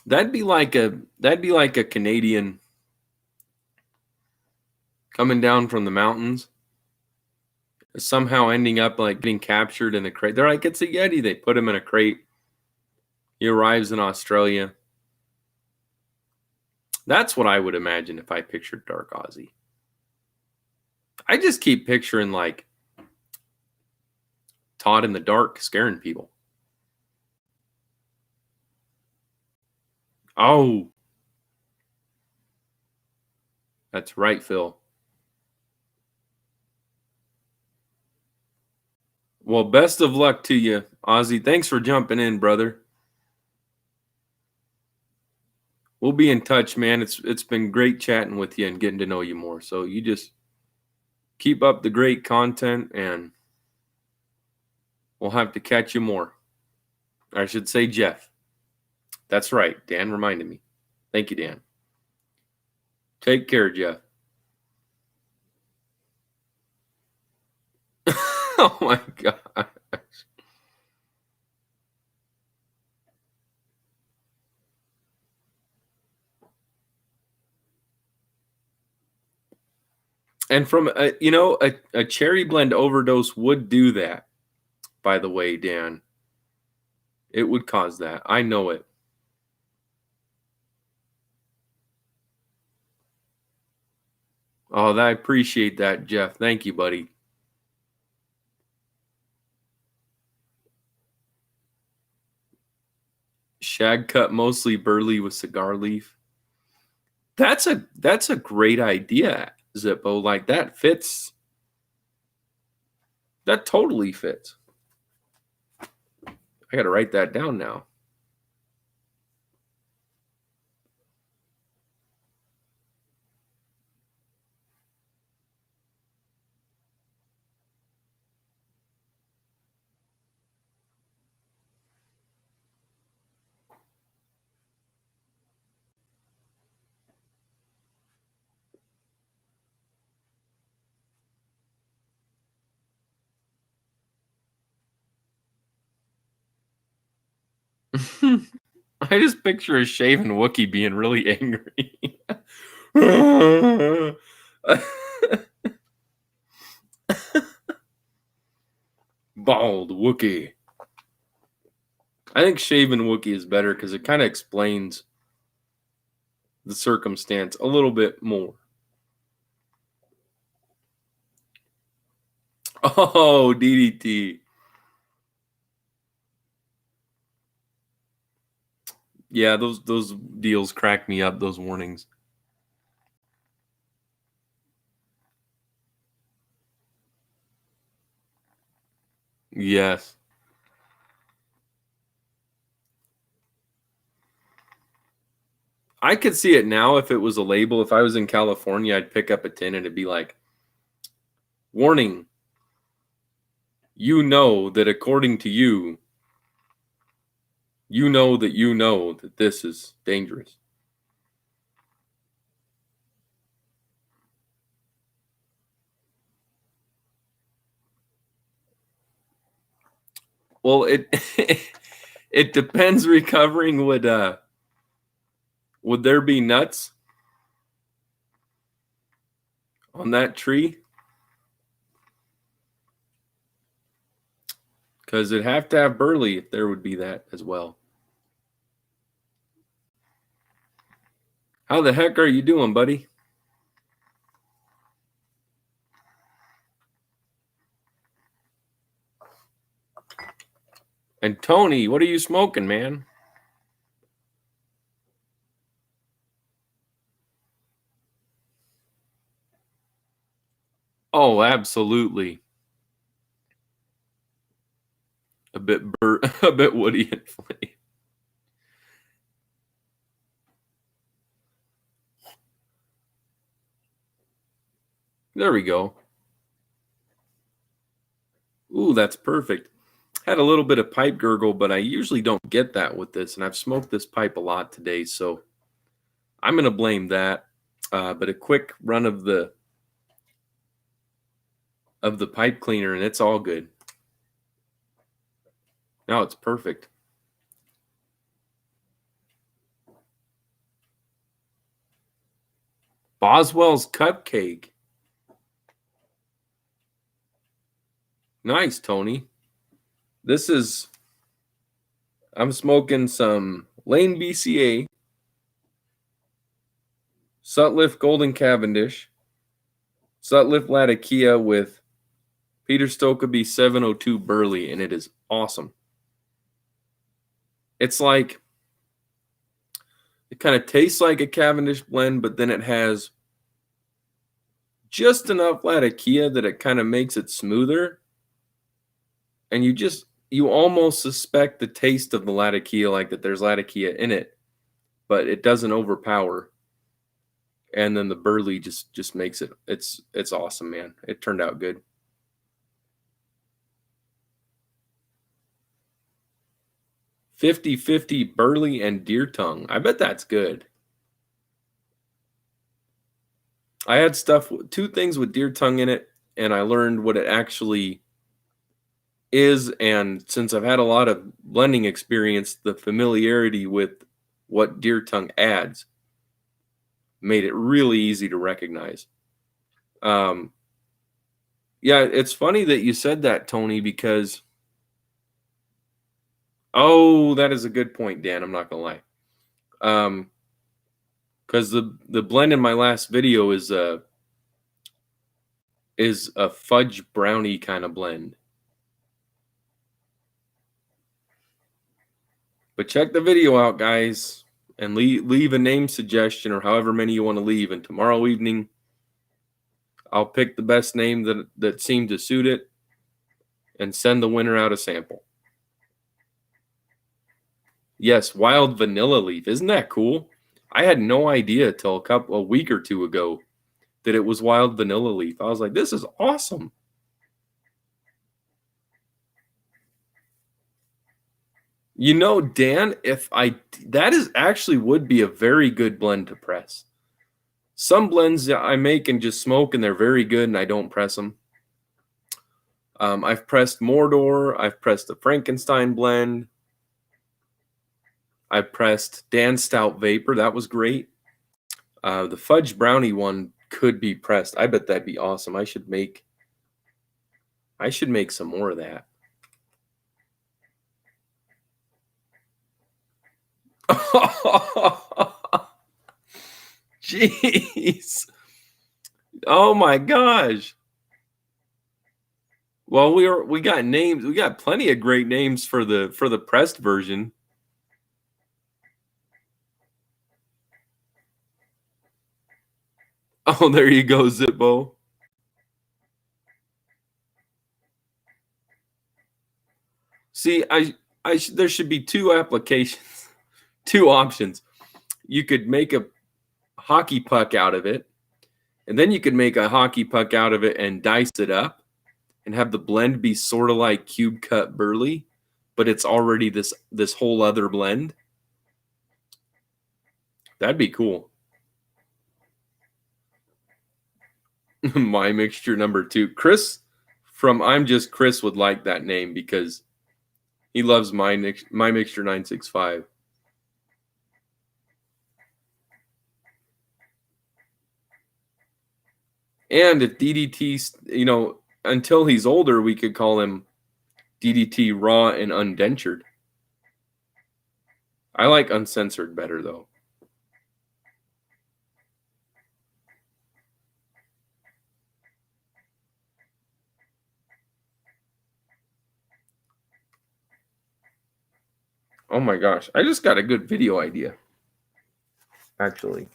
That'd be like a Canadian coming down from the mountains, somehow ending up like getting captured in a crate. They're like, it's a Yeti. They put him in a crate. He arrives in Australia. That's what I would imagine if I pictured Dark Aussie. I just keep picturing like Todd in the dark scaring people. Oh, that's right, Phil. Well, best of luck to you, Ozzy. Thanks for jumping in, brother. We'll be in touch, man. It's been great chatting with you and getting to know you more. So you just keep up the great content, and we'll have to catch you more. I should say Jeff. That's right. Dan reminded me. Thank you, Dan. Take care, Jeff. Oh my God. And from a cherry blend overdose would do that. By the way, Dan, it would cause that. I know it. Oh, I appreciate that, Jeff. Thank you, buddy. Shag cut, mostly burley with cigar leaf. That's a great idea, Zippo. Like that fits. That totally fits. I got to write that down now. I just picture a shaven Wookiee being really angry. Bald Wookiee. I think shaven Wookiee is better because it kind of explains the circumstance a little bit more. Oh, DDT. Yeah, those deals crack me up, those warnings. Yes. I could see it now if it was a label. If I was in California, I'd pick up a tin and it'd be like, warning, you know that according to you, you know that this is dangerous. Well, it it depends. Recovering would there be nuts on that tree? Because it'd have to have burley if there would be that as well. How the heck are you doing, buddy? And Tony, what are you smoking, man? Oh, absolutely. A bit a bit woody and flame. There we go. Ooh, that's perfect. Had a little bit of pipe gurgle, but I usually don't get that with this, and I've smoked this pipe a lot today, so I'm going to blame that. But a quick run of the pipe cleaner, and it's all good. Now it's perfect. Boswell's Cupcake. Nice, Tony. I'm smoking some Lane BCA, Sutliff Golden Cavendish, Sutliff Latakia with Peter Stokeby 702 Burley, and it is awesome. It's like, it kind of tastes like a Cavendish blend, but then it has just enough Latakia that it kind of makes it smoother. And you almost suspect the taste of the Latakia, like that there's Latakia in it, but it doesn't overpower. And then the Burley just makes it. It's awesome, man. It turned out good. 50-50 Burley and Deer Tongue. I bet that's good. I had two things with Deer Tongue in it, and I learned what it actually is. And since I've had a lot of blending experience, the familiarity with what Deer Tongue adds made it really easy to recognize. Yeah, it's funny that you said that, Tony, because that is a good point, Dan. I'm not gonna lie. Because the blend in my last video is a fudge brownie kind of blend. But check the video out, guys, and leave a name suggestion or however many you want to leave. And tomorrow evening, I'll pick the best name that seemed to suit it and send the winner out a sample. Yes, wild vanilla leaf. Isn't that cool? I had no idea till a week or two ago that it was wild vanilla leaf. I was like, this is awesome. You know, Dan, that is actually would be a very good blend to press. Some blends that I make and just smoke, and they're very good, and I don't press them. I've pressed Mordor. I've pressed the Frankenstein blend. I pressed Dan Stout Vapor. That was great. The fudge brownie one could be pressed. I bet that'd be awesome. I should make some more of that. Jeez. Oh my gosh. Well, we got names. We got plenty of great names for the pressed version. Oh, there you go, Zippo. See, there should be two applications, two options. You could make a hockey puck out of it, and then you could make a hockey puck out of it and dice it up and have the blend be sort of like cube cut Burley, but it's already this whole other blend. That'd be cool. My Mixture number 2. Chris from I'm Just Chris would like that name because he loves My Mixture 965. And if DDT, until he's older, we could call him DDT Raw and Undentured. I like Uncensored better, though. Oh my gosh, I just got a good video idea, actually.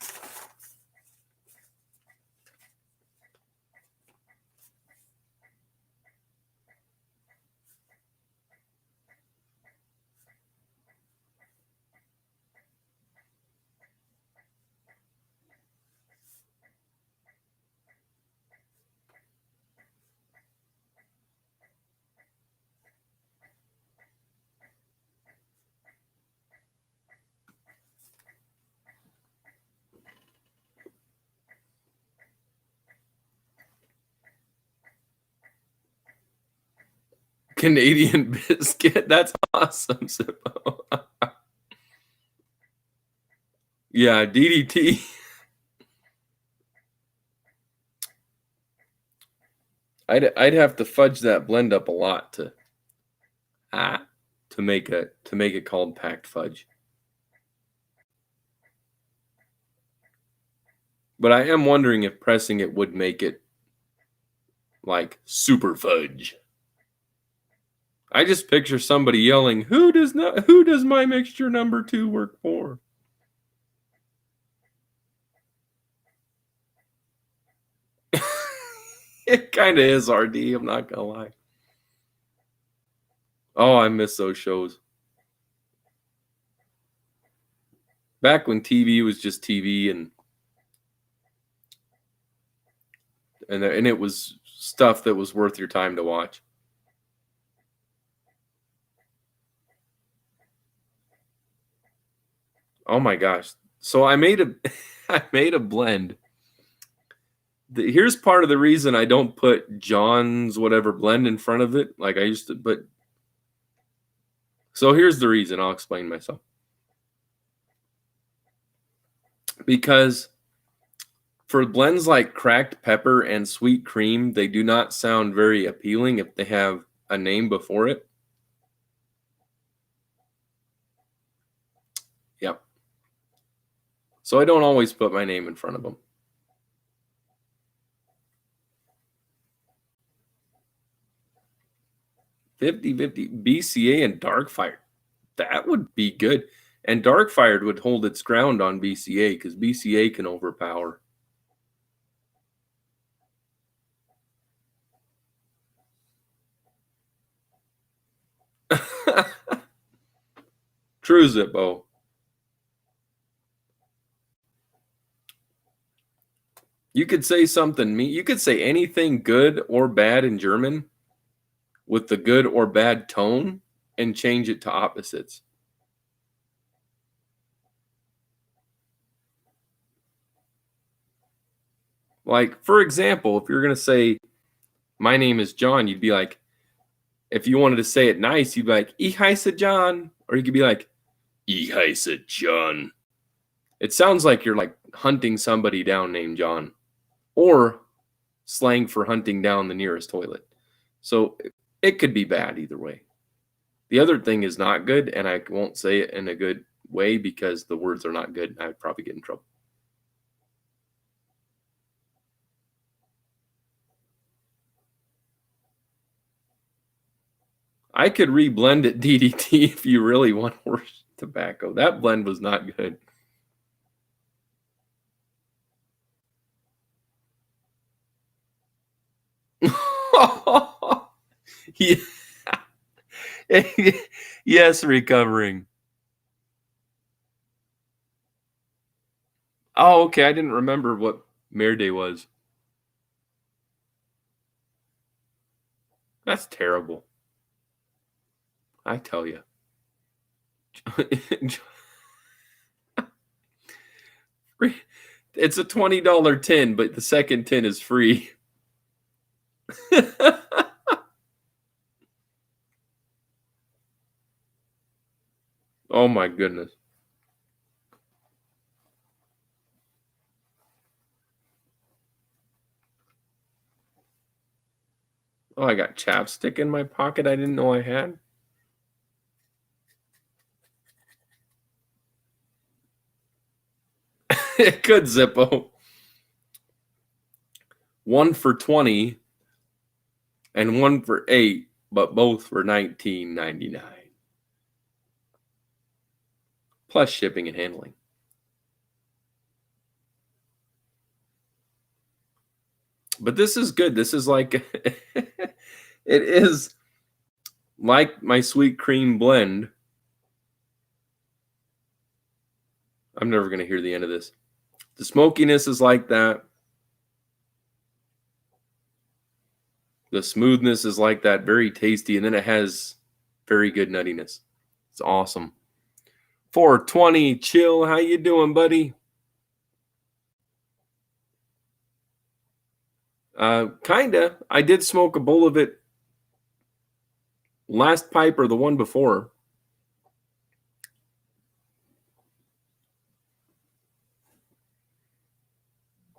Canadian biscuit. That's awesome, Zippo. Yeah, DDT. I'd have to fudge that blend up a lot to make it called packed fudge. But I am wondering if pressing it would make it like super fudge. I just picture somebody yelling, who does my mixture number 2 work for? It kind of is, RD, I'm not gonna lie. Oh, I miss those shows. Back when TV was just TV and it was stuff that was worth your time to watch. Oh my gosh. So I made a blend. Here's part of the reason I don't put John's whatever blend in front of it like I used to, but so here's the reason. I'll explain myself. Because for blends like cracked pepper and sweet cream, they do not sound very appealing if they have a name before it. Yep. So I don't always put my name in front of them. 50/50 BCA and Darkfire. That would be good. And Darkfire would hold its ground on BCA because BCA can overpower. True, Zippo. You could say something you could say anything good or bad in German with the good or bad tone and change it to opposites. Like, for example, if you're going to say, my name is John, you'd be like, if you wanted to say it nice, you'd be like, Ich heiße John. Or you could be like, Ich heiße John. It sounds like you're like hunting somebody down named John. Or slang for hunting down the nearest toilet. So it could be bad either way. The other thing is not good, and I won't say it in a good way because the words are not good, and I'd probably get in trouble. I could reblend it DDT if you really want horse tobacco. That blend was not good. Yeah. Yes, recovering. Oh, okay. I didn't remember what Mare Day was. That's terrible. I tell you. It's a $20 tin, but the second tin is free. Oh my goodness. Oh, I got chapstick in my pocket I didn't know I had. It could, Zippo. 1 for 20 and 1 for 8, but both for $19.99. Plus shipping and handling. But this is good. This is like it is like my sweet cream blend. I'm never going to hear the end of this. The smokiness is like that. The smoothness is like that, very tasty, and then it has very good nuttiness. It's awesome. 420 chill. How you doing, buddy? Kinda. I did smoke a bowl of it last pipe or the one before.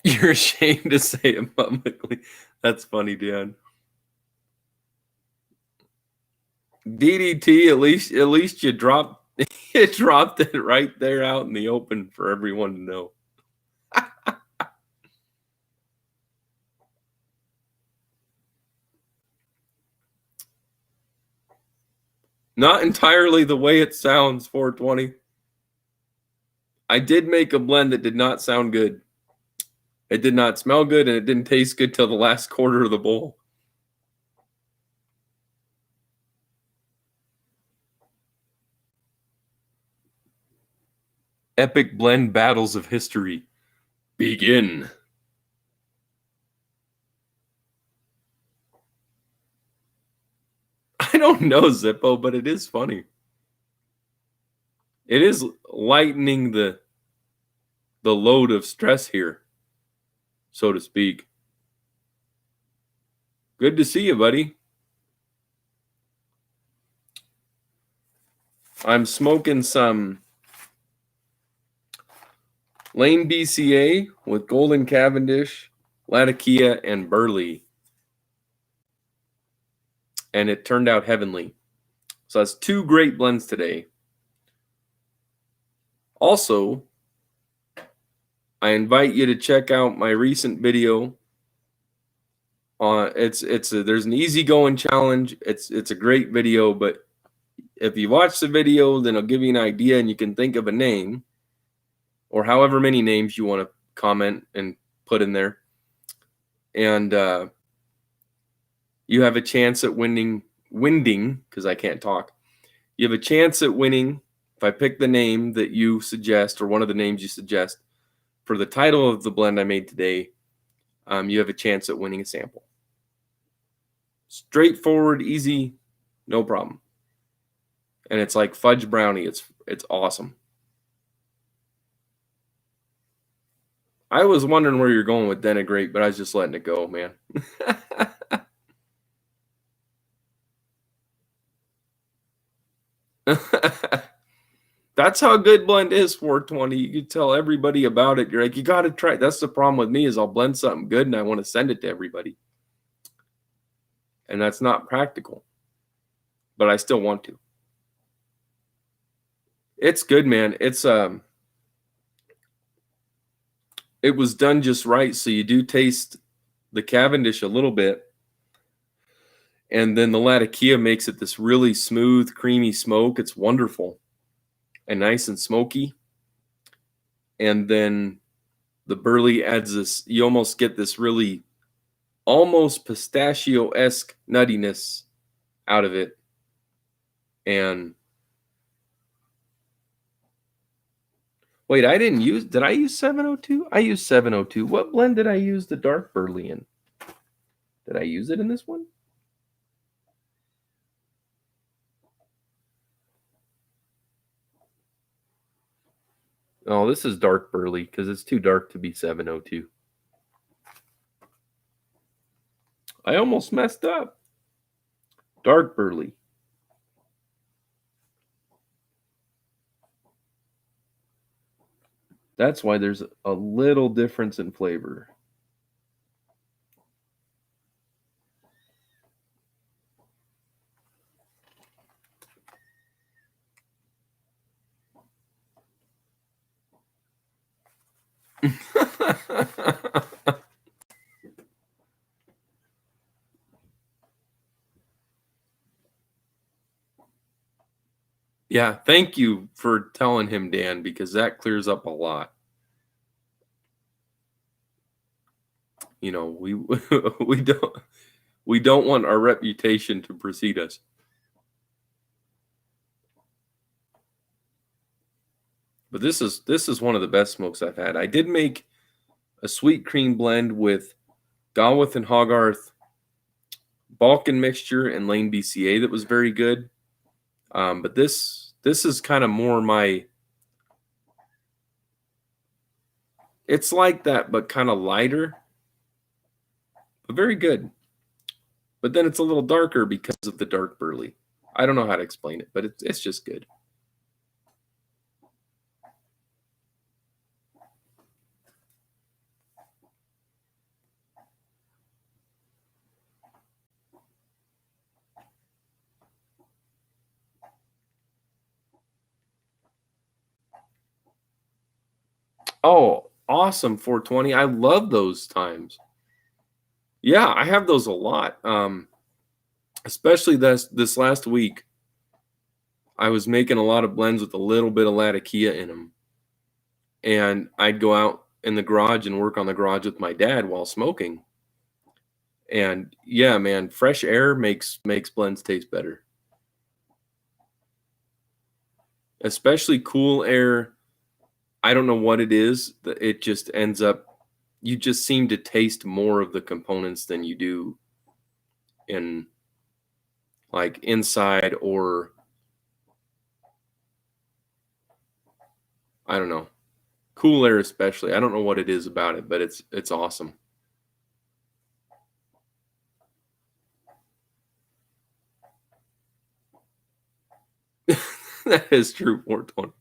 You're ashamed to say it publicly. That's funny, Dan. DDT, at least you dropped you dropped it right there out in the open for everyone to know. Not entirely the way it sounds, 420. I did make a blend that did not sound good. It did not smell good, and it didn't taste good till the last quarter of the bowl. Epic blend battles of history begin. I don't know, Zippo, but it is funny. It is lightening the load of stress here, so to speak. Good to see you, buddy. I'm smoking some Lane BCA with Golden Cavendish, Latakia, and Burley. And it turned out heavenly. So that's 2 great blends today. Also, I invite you to check out my recent video. There's an easygoing challenge. It's a great video, but if you watch the video, then it'll give you an idea, and you can think of a name, or however many names you want to comment and put in there, and you have a chance at winning because I can't talk. You have a chance at winning if I pick the name that you suggest, or one of the names you suggest for the title of the blend I made today. You have a chance at winning a sample. Straightforward, easy, no problem. And it's like fudge brownie. It's awesome. I was wondering where you're going with denigrate, but I was just letting it go, man. That's how a good blend is, 420. You can tell everybody about it. You're like, you got to try it. That's the problem with me is I'll blend something good and I want to send it to everybody. And that's not practical. But I still want to. It's good, man. It was done just right, so you do taste the Cavendish a little bit. And then the Latakia makes it this really smooth, creamy smoke. It's wonderful and nice and smoky. And then the Burley adds this, you almost get this really almost pistachio-esque nuttiness out of it. And wait, did I use 702? I used 702. What blend did I use the dark Burley in? Did I use it in this one? Oh, this is dark Burley because it's too dark to be 702. I almost messed up. Dark Burley. That's why there's a little difference in flavor. Yeah, thank you for telling him, Dan, because that clears up a lot. You know, we we don't want our reputation to precede us. But this is one of the best smokes I've had. I did make a sweet cream blend with Galwith and Hogarth, Balkan mixture, and Lane BCA that was very good. But this is kind of more my. It's like that, but kind of lighter, but very good. But then it's a little darker because of the dark Burley. I don't know how to explain it, but it's just good. Oh, awesome 420. I love those times. Yeah, I have those a lot. Especially this last week. I was making a lot of blends with a little bit of Latakia in them. And I'd go out in the garage and work on the garage with my dad while smoking. And yeah, man, fresh air makes blends taste better. Especially cool air. I don't know what it is. It just ends up, you just seem to taste more of the components than you do in like inside, or I don't know. Cool air especially. I don't know what it is about it, but it's awesome. That is true, 420.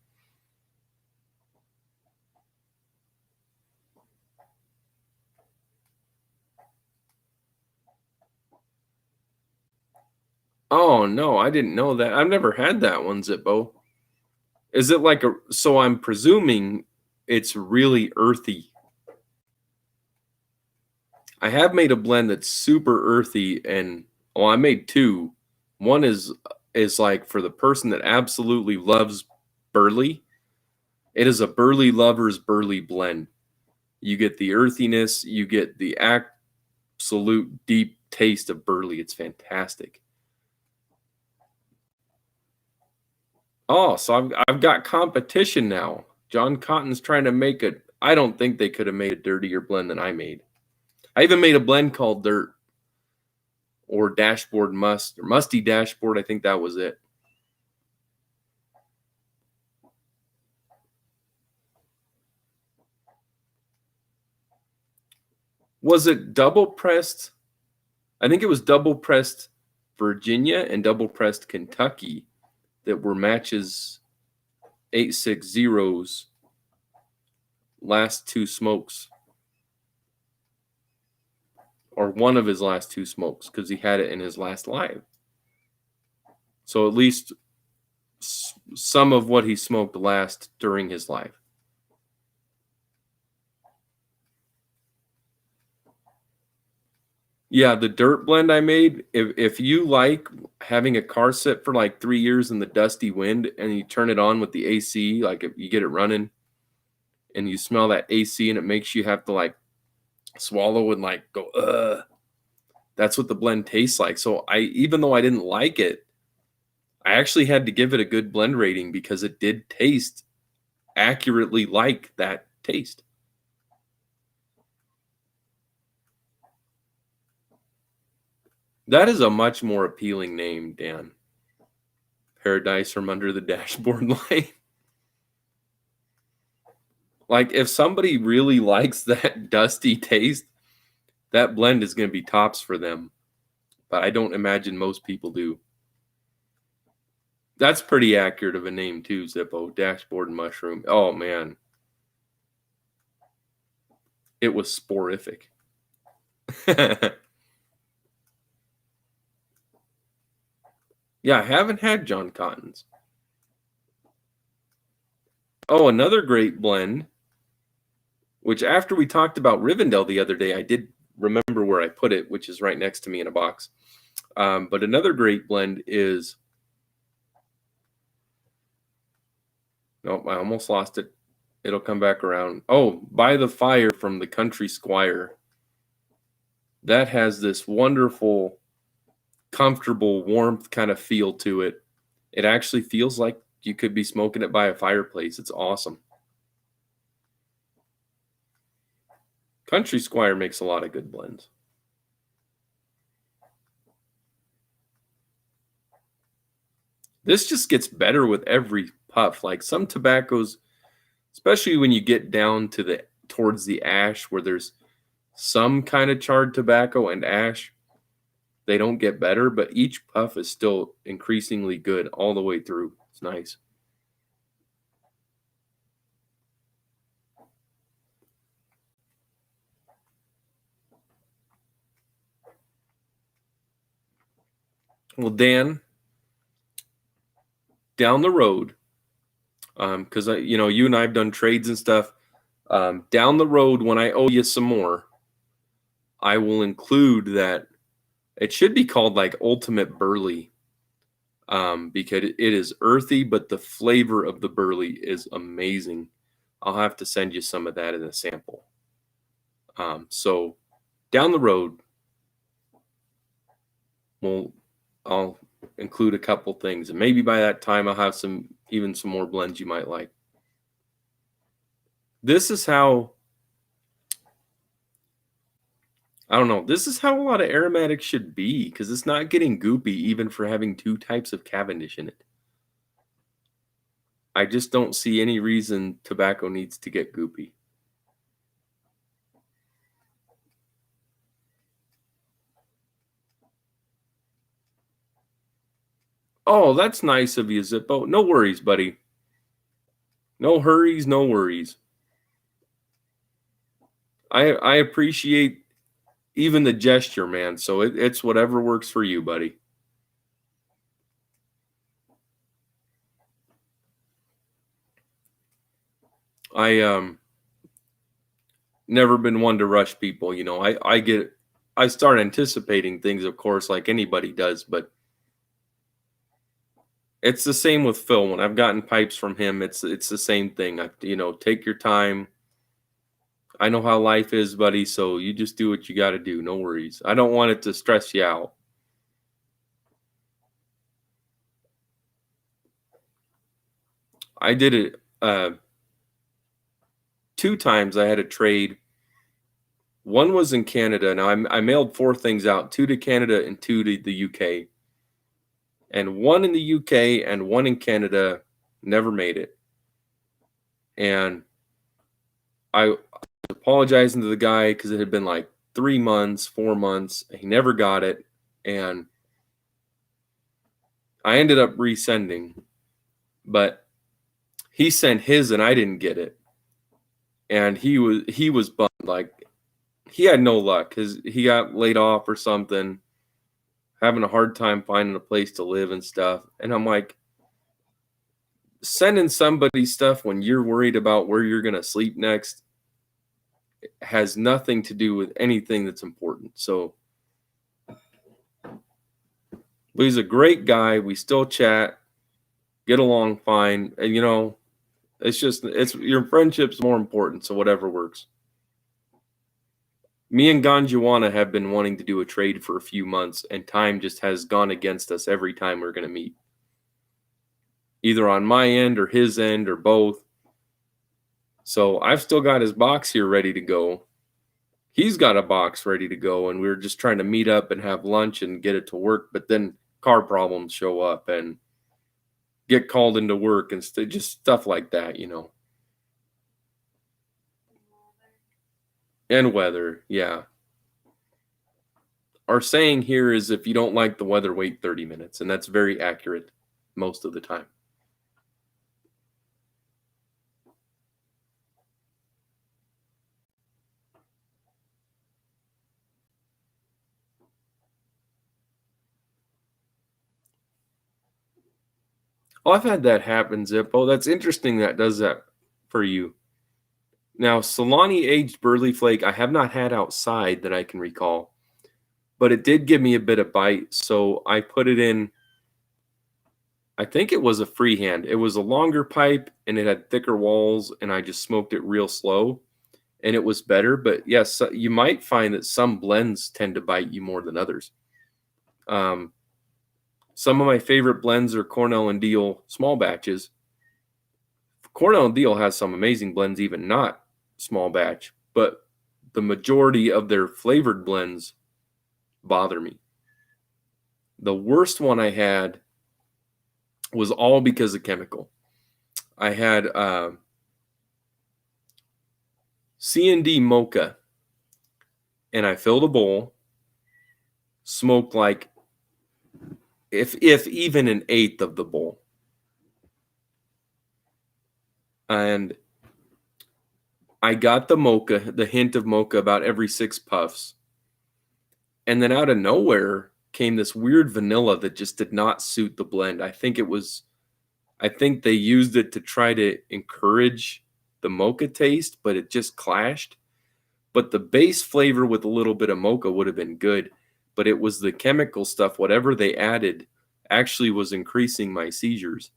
Oh no, I didn't know that. I've never had that one, Zippo. Is it like a, so I'm presuming it's really earthy. I have made a blend that's super earthy, and well, I made two. One is like for the person that absolutely loves burley. It is a burley lover's burley blend. You get the earthiness, you get the absolute deep taste of burley. It's fantastic. Oh, so I've got competition now. John Cotton's trying to make it. I don't think they could have made a dirtier blend than I made. I even made a blend called Dirt or Dashboard Must or Musty Dashboard. I think that was it. Was it double pressed? I think it was double pressed Virginia and double pressed Kentucky that were matches 860's last two smokes, or one of his last two smokes, because he had it in his last live. So at least some of what he smoked last during his live. Yeah, the dirt blend I made, if you like having a car sit for like 3 years in the dusty wind and you turn it on with the AC, like if you get it running and you smell that AC and it makes you have to like swallow and like go, ugh. That's what the blend tastes like. So even though I didn't like it, I actually had to give it a good blend rating because it did taste accurately like that taste. That is a much more appealing name, Dan. Paradise from Under the Dashboard Light. Like if somebody really likes that dusty taste, that blend is going to be tops for them. But I don't imagine most people do. That's pretty accurate of a name too, Zippo. Dashboard Mushroom. Oh man. It was sporific. Yeah, I haven't had John Cotton's. Oh, another great blend, which after we talked about Rivendell the other day, I did remember where I put it, which is right next to me in a box. But another great blend is, nope, I almost lost it. It'll come back around. Oh, By the Fire from the Country Squire. That has this wonderful, comfortable warmth kind of feel to it. It actually feels like you could be smoking it by a fireplace. It's awesome. Country Squire makes a lot of good blends. This just gets better with every puff. Like some tobaccos, especially when you get down to towards the ash where there's some kind of charred tobacco and ash, they don't get better, but each puff is still increasingly good all the way through. It's nice. Well, Dan, down the road, because you and I have done trades and stuff. Down the road, when I owe you some more, I will include that. It should be called like Ultimate Burley, because it is earthy, but the flavor of the burley is amazing. I'll have to send you some of that in a sample. So down the road, I'll include a couple things, and maybe by that time I'll have some more blends you might like. This is how, I don't know, this is how a lot of aromatics should be, because it's not getting goopy even for having 2 types of Cavendish in it. I just don't see any reason tobacco needs to get goopy. Oh, that's nice of you, Zippo. No worries, buddy. No hurries, no worries. I appreciate even the gesture, man. So it's whatever works for you, buddy. I never been one to rush people. You know, I start anticipating things, of course, like anybody does, but it's the same with Phil. When I've gotten pipes from him, it's the same thing. Take your time. I know how life is, buddy, so you just do what you got to do. No worries. I don't want it to stress you out. I did it 2 times. I had a trade. One was in Canada. Now I mailed 4 things out, 2 to Canada and 2 to the UK. And one in the UK and one in Canada never made it. And I was apologizing to the guy because it had been like 3 months, 4 months. He never got it. And I ended up resending. But he sent his and I didn't get it. And he was bummed. Like, he had no luck because he got laid off or something, having a hard time finding a place to live and stuff. And I'm like, sending somebody stuff when you're worried about where you're going to sleep next has nothing to do with anything that's important. So, but he's a great guy. We still chat, get along fine. And, it's your friendship's more important. So whatever works. Me and Ganjuana have been wanting to do a trade for a few months, and time just has gone against us every time we're going to meet. Either on my end or his end or both. So I've still got his box here ready to go. He's got a box ready to go, and we're just trying to meet up and have lunch and get it to work. But then car problems show up and get called into work and just stuff like that, And weather, yeah. Our saying here is if you don't like the weather, wait 30 minutes. And that's very accurate most of the time. Oh, I've had that happen, Zippo. That's interesting that does that for you. Now, Solani aged Burley Flake, I have not had outside that I can recall, but it did give me a bit of bite. So I put it in, I think it was a freehand. It was a longer pipe and it had thicker walls, and I just smoked it real slow and it was better. But yes, you might find that some blends tend to bite you more than others. Some of my favorite blends are Cornell and Deal small batches. Cornell and Deal has some amazing blends, even not small batch, but the majority of their flavored blends bother me. The worst one I had was all because of chemical. I had C&D mocha, and I filled a bowl, smoked like if even an eighth of the bowl, and I got the hint of mocha about every 6 puffs. And then out of nowhere came this weird vanilla that just did not suit the blend. I think they used it to try to encourage the mocha taste, but it just clashed. But the base flavor with a little bit of mocha would have been good. But it was the chemical stuff, whatever they added, actually was increasing my seizures.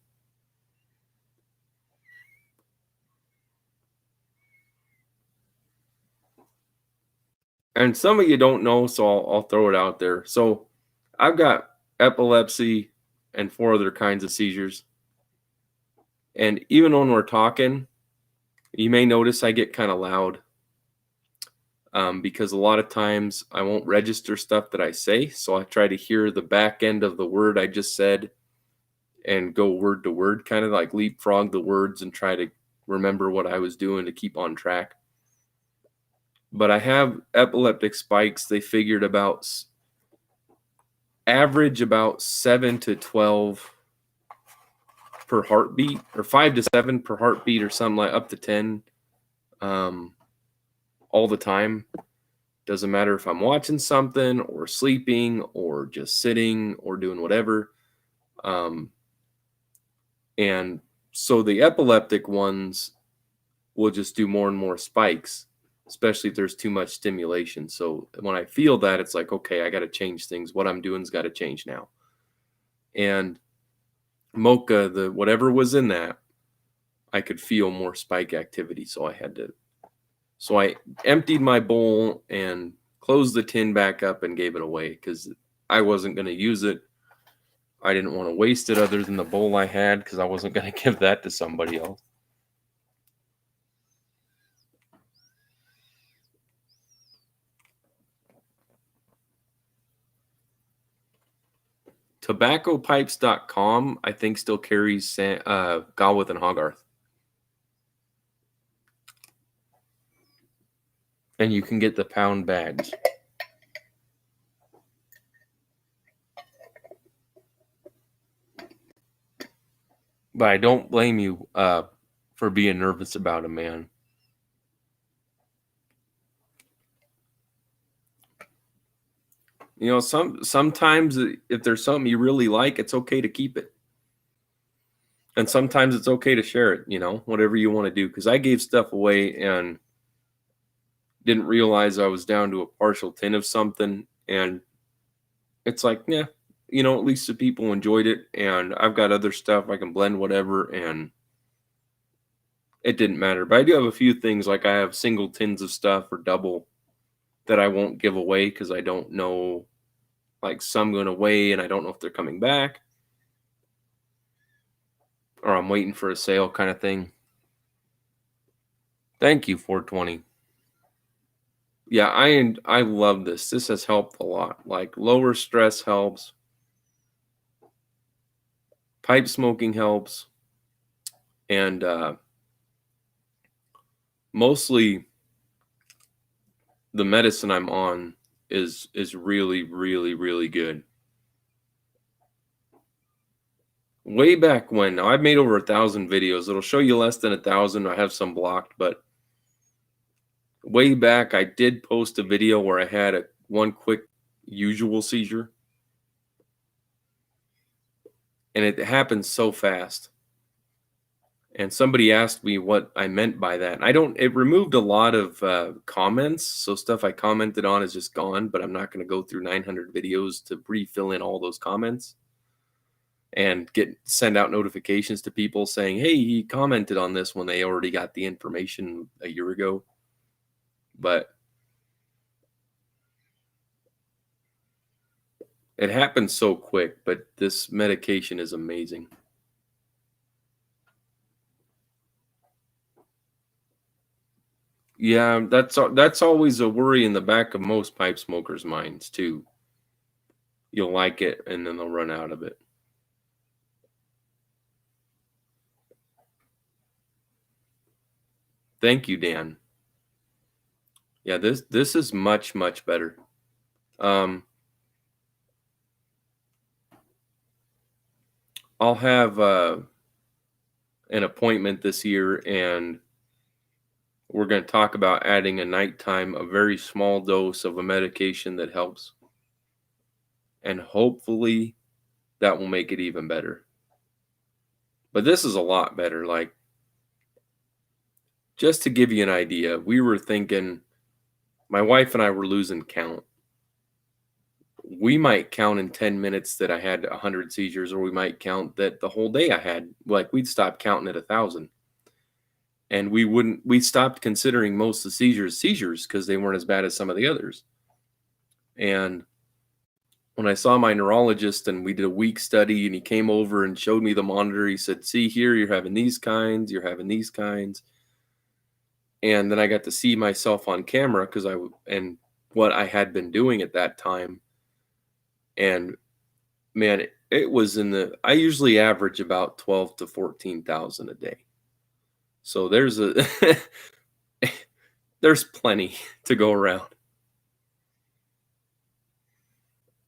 And some of you don't know, so I'll throw it out there. So I've got epilepsy and 4 other kinds of seizures. And even when we're talking, you may notice I get kind of loud because a lot of times I won't register stuff that I say. So I try to hear the back end of the word I just said and go word to word, kind of like leapfrog the words and try to remember what I was doing to keep on track. But I have epileptic spikes. They figured average about 7 to 12 per heartbeat, or 5 to 7 per heartbeat, or something like up to 10 all the time. Doesn't matter if I'm watching something or sleeping or just sitting or doing whatever. And so the epileptic ones will just do more and more spikes, especially if there's too much stimulation. So when I feel that, it's like, okay, I got to change things. What I'm doing's got to change now. And mocha, the whatever was in that, I could feel more spike activity. So I emptied my bowl and closed the tin back up and gave it away because I wasn't going to use it. I didn't want to waste it other than the bowl I had because I wasn't going to give that to somebody else. TobaccoPipes.com, I think, still carries Galwith and Hogarth. And you can get the pound bags. But I don't blame you for being nervous about it, man. You know, sometimes if there's something you really like, it's okay to keep it. And sometimes it's okay to share it, you know, whatever you want to do. Because I gave stuff away and didn't realize I was down to a partial tin of something. And it's like, yeah, you know, at least the people enjoyed it. And I've got other stuff I can blend whatever. And it didn't matter. But I do have a few things, like I have single tins of stuff or double that I won't give away because I don't know, like some going away and I don't know if they're coming back. Or I'm waiting for a sale kind of thing. Thank you, 420. Yeah, I love this. This has helped a lot. Like lower stress helps. Pipe smoking helps. And mostly the medicine I'm on is really, really, really good. Way back when, now I've made over 1,000 videos. It'll show you less than 1,000. I have some blocked, but way back I did post a video where I had one quick usual seizure. And it happened so fast. And somebody asked me what I meant by that. It removed a lot of comments. So stuff I commented on is just gone, but I'm not going to go through 900 videos to refill in all those comments and send out notifications to people saying, hey, he commented on this when they already got the information a year ago. But it happened so quick, but this medication is amazing. Yeah, that's always a worry in the back of most pipe smokers' minds too. You'll like it and then they'll run out of it. Thank you, Dan. Yeah, this is much, much better. I'll have an appointment this year, and we're going to talk about adding at nighttime a very small dose of a medication that helps. And hopefully that will make it even better. But this is a lot better. Like just to give you an idea, we were thinking, my wife and I were losing count. We might count in 10 minutes that I had 100 seizures, or we might count that the whole day I had, like we'd stop counting at 1,000. And we stopped considering most of the seizures because they weren't as bad as some of the others. And when I saw my neurologist and we did a week study and he came over and showed me the monitor, he said, see here, you're having these kinds, you're having these kinds. And then I got to see myself on camera and what I had been doing at that time. And man, it was I usually average about 12 to 14,000 a day. So there's there's plenty to go around.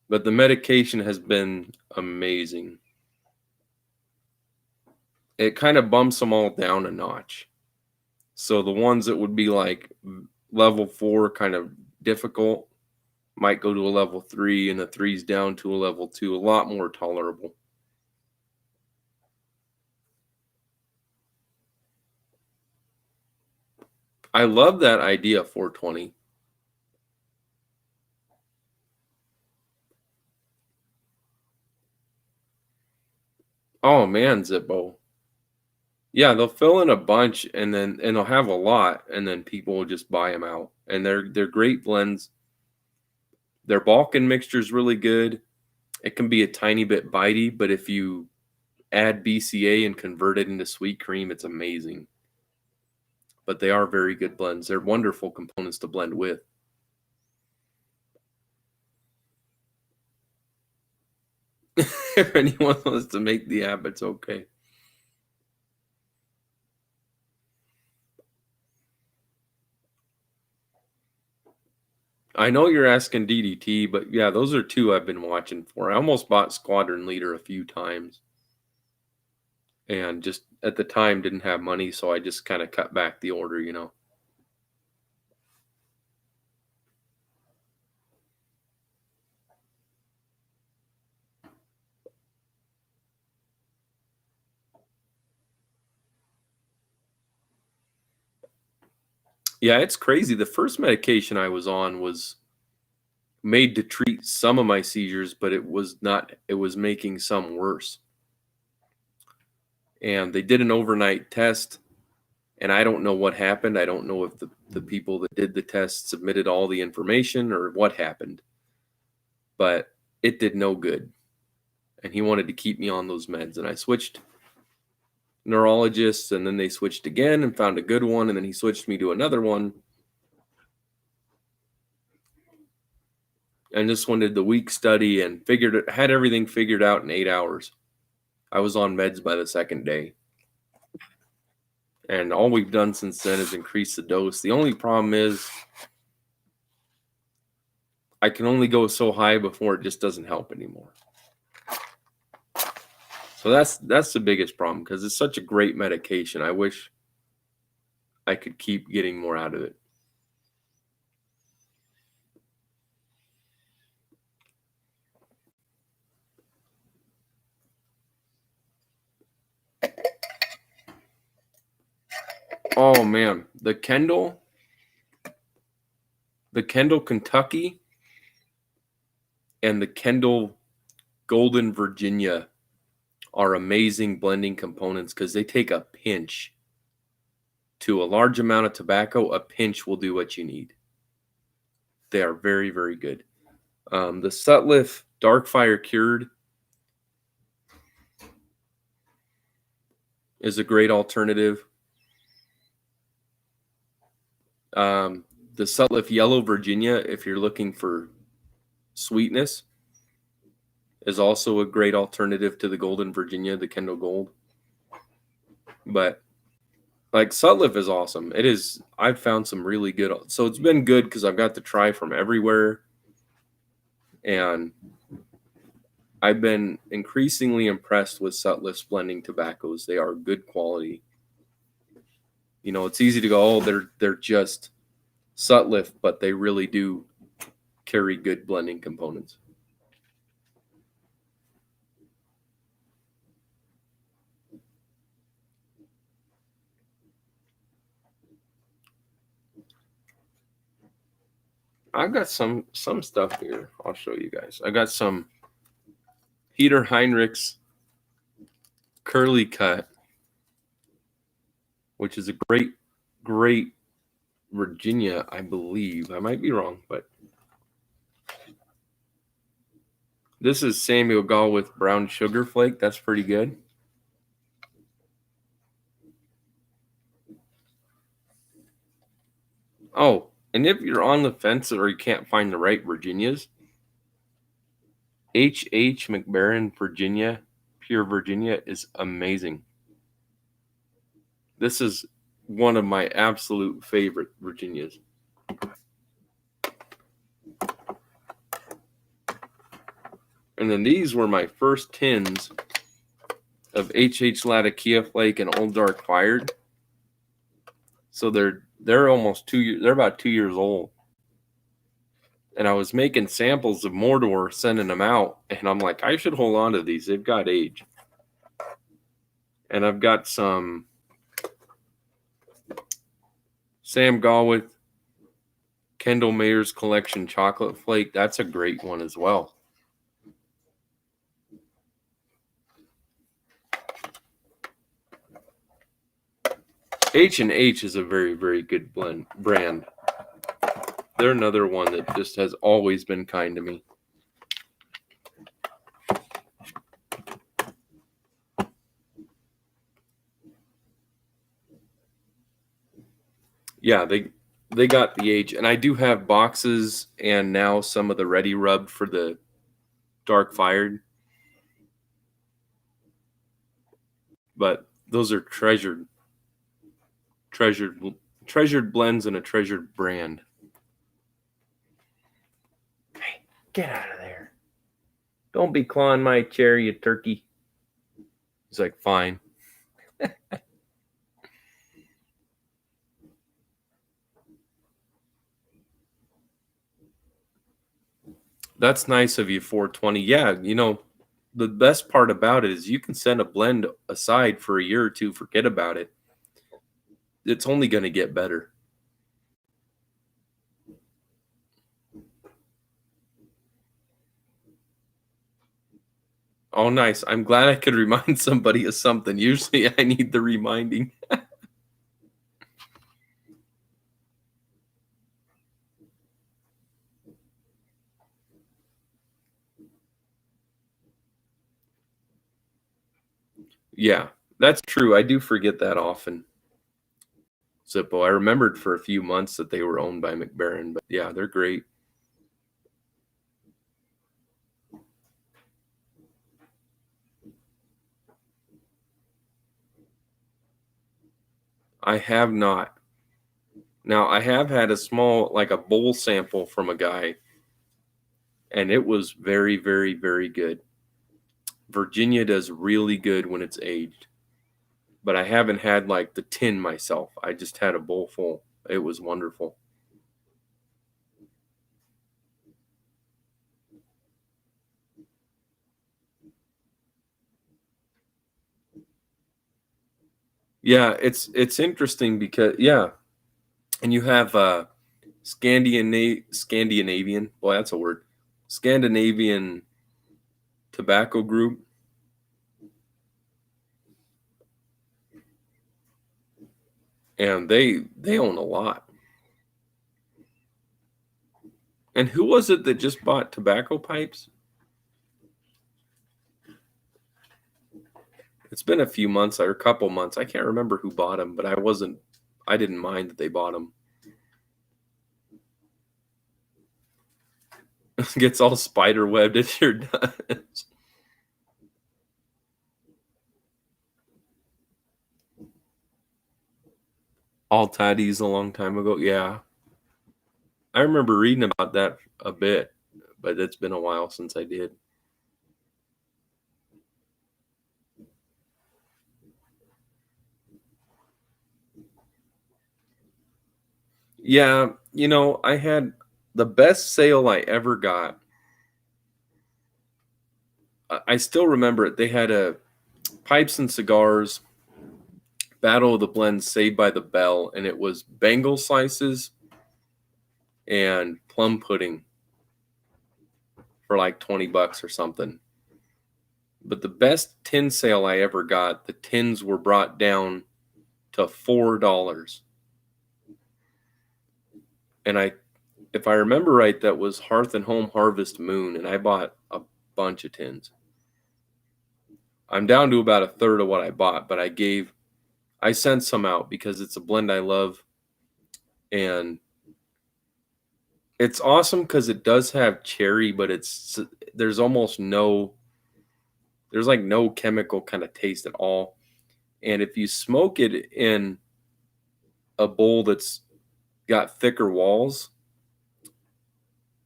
But the medication has been amazing. It kind of bumps them all down a notch. So the ones that would be like level 4 kind of difficult might go to a level 3, and the 3's down to a level 2, a lot more tolerable. I love that idea, 420. Oh man, Zippo. Yeah, they'll fill in a bunch and they'll have a lot, and then people will just buy them out. And they're great blends. Their Balkan mixture is really good. It can be a tiny bit bitey, but if you add BCA and convert it into sweet cream, it's amazing. But they are very good blends. They're wonderful components to blend with. If anyone wants to make the app, it's okay. I know you're asking DDT, but yeah, those are two I've been watching for. I almost bought Squadron Leader a few times. And just at the time didn't have money, so I just kind of cut back the order, Yeah, it's crazy. The first medication I was on was made to treat some of my seizures, but it was making some worse. And they did an overnight test, and I don't know what happened. I don't know if the people that did the test submitted all the information or what happened, but it did no good. And he wanted to keep me on those meds, and I switched neurologists, and then they switched again and found a good one, and then he switched me to another one. And this one did the week study and had everything figured out in 8 hours. I was on meds by the second day. And all we've done since then is increase the dose. The only problem is I can only go so high before it just doesn't help anymore. So that's the biggest problem, because it's such a great medication. I wish I could keep getting more out of it. Oh man, the Kendall Kentucky and the Kendall Golden Virginia are amazing blending components, because they take a pinch to a large amount of tobacco. A pinch will do what you need. They are very, very good. The Sutliff Darkfire Cured is a great alternative. The Sutliff Yellow Virginia, if you're looking for sweetness, is also a great alternative to the Golden Virginia, the Kendall Gold. But like, Sutliff is awesome. It is. I've found some really good. So it's been good because I've got to try from everywhere, and I've been increasingly impressed with Sutliff's blending tobaccos. They are good quality. It's easy to go, oh, they're just Sutliff, but they really do carry good blending components. I've got some stuff here. I'll show you guys. I got some Peter Heinrich's curly cut, which is a great Virginia, I believe. I might be wrong, but this is Samuel Gall with brown sugar flake. That's pretty good. Oh, and if you're on the fence or you can't find the right Virginias, H. McBaron Virginia, pure Virginia, is amazing. This is one of my absolute favorite Virginias. And then these were my first tins of H. Latakia Flake and Old Dark Fired. So they're almost 2 years. They're about 2 years old. And I was making samples of Mordor, sending them out, and I'm like, I should hold on to these. They've got age. And I've got some Sam Gawith Kendall Mayer's Collection Chocolate Flake. That's a great one as well. H&H is a very, very good brand. They're another one that just has always been kind to me. Yeah, they got the age, and I do have boxes and now some of the ready rubbed for the Dark Fired. But those are treasured blends and a treasured brand. Hey, get out of there. Don't be clawing my chair, you turkey. He's like, fine. That's nice of you, 420. Yeah, the best part about it is you can send a blend aside for a year or two, forget about it. It's only going to get better. Oh, nice. I'm glad I could remind somebody of something. Usually I need the reminding. Yeah, that's true. I do forget that often. Zippo. I remembered for a few months that they were owned by McBaron, but yeah, they're great. I have not. Now, I have had a small, like a bowl sample from a guy, and it was very, very, very good. Virginia does really good when it's aged, but I haven't had like the tin myself. I just had a bowl full. It was wonderful. Yeah, it's interesting because and you have Scandinavian. Boy, that's a word. Scandinavian Tobacco Group. And they own a lot. And who was it that just bought tobacco pipes? It's been a few months or a couple months. I can't remember who bought them, but I didn't mind that they bought them. Gets all spider webbed if you're done. All Taddies a long time ago. Yeah. I remember reading about that a bit, but it's been a while since I did. Yeah, I had the best sale I ever got. I still remember it. They had a Pipes and Cigars Battle of the Blends Saved by the Bell, and it was Bengal slices and plum pudding for like $20 or something. But the best tin sale I ever got, the tins were brought down to $4. And if I remember right, that was Hearth and Home Harvest Moon, and I bought a bunch of tins. I'm down to about a third of what I bought, but I sent some out because it's a blend I love, and it's awesome because it does have cherry, but there's like no chemical kind of taste at all. And if you smoke it in a bowl that's got thicker walls,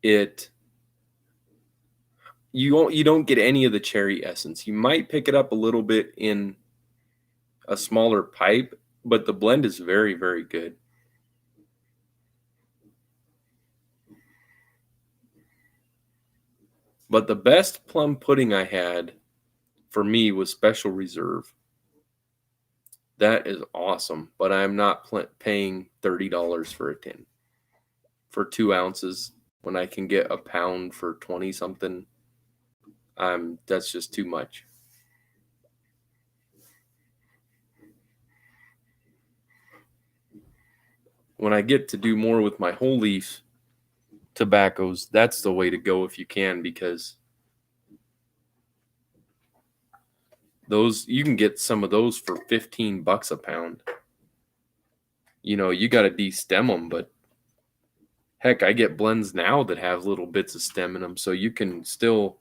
you don't get any of the cherry essence. You might pick it up a little bit in a smaller pipe, but the blend is very, very good. But the best plum pudding I had for me was Special Reserve. That is awesome, but I'm not paying $30 for a tin for 2 ounces when I can get a pound for 20 something. That's just too much. When I get to do more with my whole leaf tobaccos, that's the way to go if you can, because you can get some of those for $15 a pound. You got to de-stem them, but heck, I get blends now that have little bits of stem in them, so you can still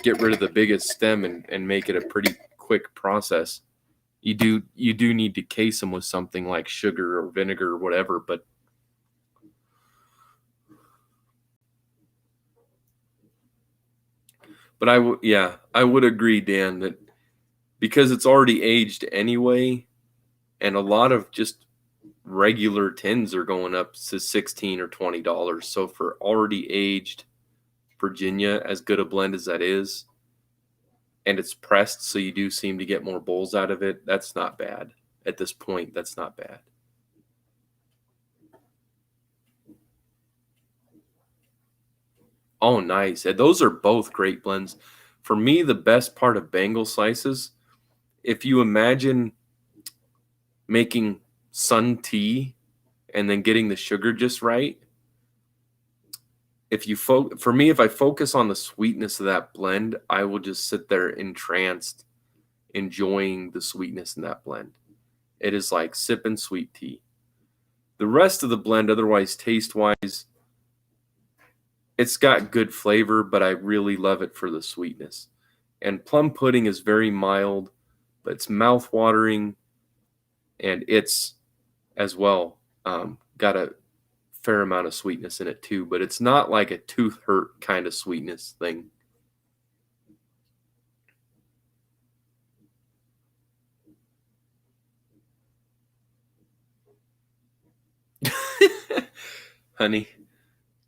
get rid of the biggest stem and make it a pretty quick process. You do need to case them with something like sugar or vinegar or whatever, but I would agree, Dan, that because it's already aged anyway, and a lot of just regular tins are going up to $16 or $20. So for already aged Virginia, as good a blend as that is, and it's pressed, so you do seem to get more bowls out of it, that's not bad. At this point, that's not bad. Oh, nice. Those are both great blends. For me, the best part of Bengal slices, if you imagine making sun tea and then getting the sugar just right, for me, if I focus on the sweetness of that blend, I will just sit there entranced, enjoying the sweetness in that blend. It is like sipping sweet tea. The rest of the blend, otherwise taste-wise, it's got good flavor, but I really love it for the sweetness. And plum pudding is very mild, but it's mouth-watering, and it's, as well, got a fair amount of sweetness in it too, but it's not like a tooth hurt kind of sweetness thing. Honey,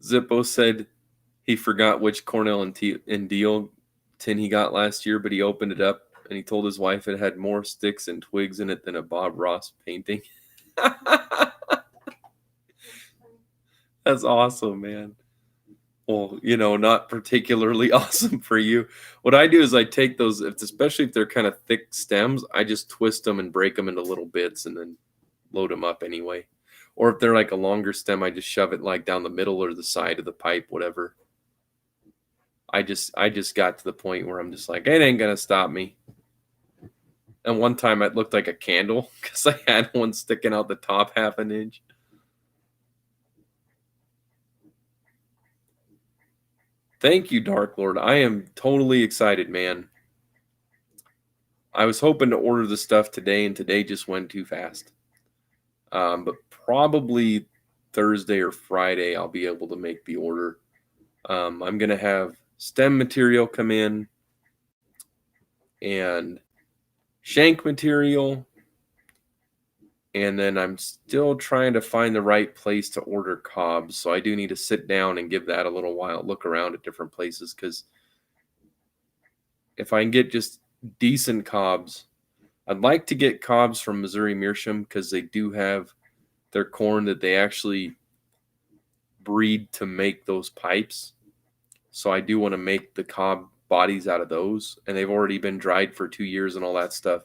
Zippo said he forgot which Cornell and Deal tin he got last year, but he opened it up and he told his wife it had more sticks and twigs in it than a Bob Ross painting. That's awesome, man. Well, not particularly awesome for you. What I do is I take those, especially if they're kind of thick stems, I just twist them and break them into little bits and then load them up anyway. Or if they're like a longer stem, I just shove it like down the middle or the side of the pipe, whatever. I just got to the point where I'm just like, it ain't gonna stop me. And one time it looked like a candle because I had one sticking out the top half an inch. Thank you, Dark Lord. I am totally excited, man. I was hoping to order the stuff today, and today just went too fast. But probably Thursday or Friday, I'll be able to make the order. I'm going to have stem material come in and shank material. And then I'm still trying to find the right place to order cobs. So I do need to sit down and give that a little while, look around at different places. Because if I can get just decent cobs, I'd like to get cobs from Missouri Meerschaum because they do have their corn that they actually breed to make those pipes. So I do want to make the cob bodies out of those, and they've already been dried for 2 years and all that stuff.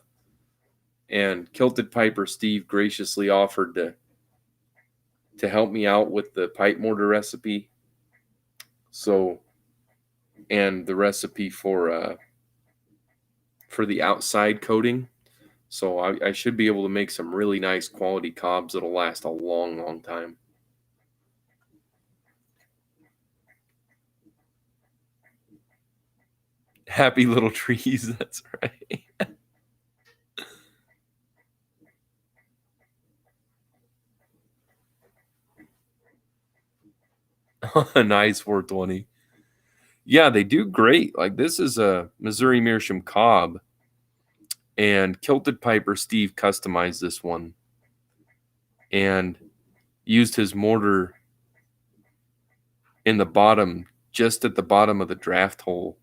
And Kilted Piper Steve graciously offered to help me out with the pipe mortar recipe. So, and the recipe for the outside coating. So I should be able to make some really nice quality cobs that'll last a long, long time. Happy little trees, that's right. Nice 420. Yeah, they do great. Like this is a Missouri Meerschaum cob, and Kilted Piper Steve customized this one and used his mortar in the bottom, just at the bottom of the draft hole.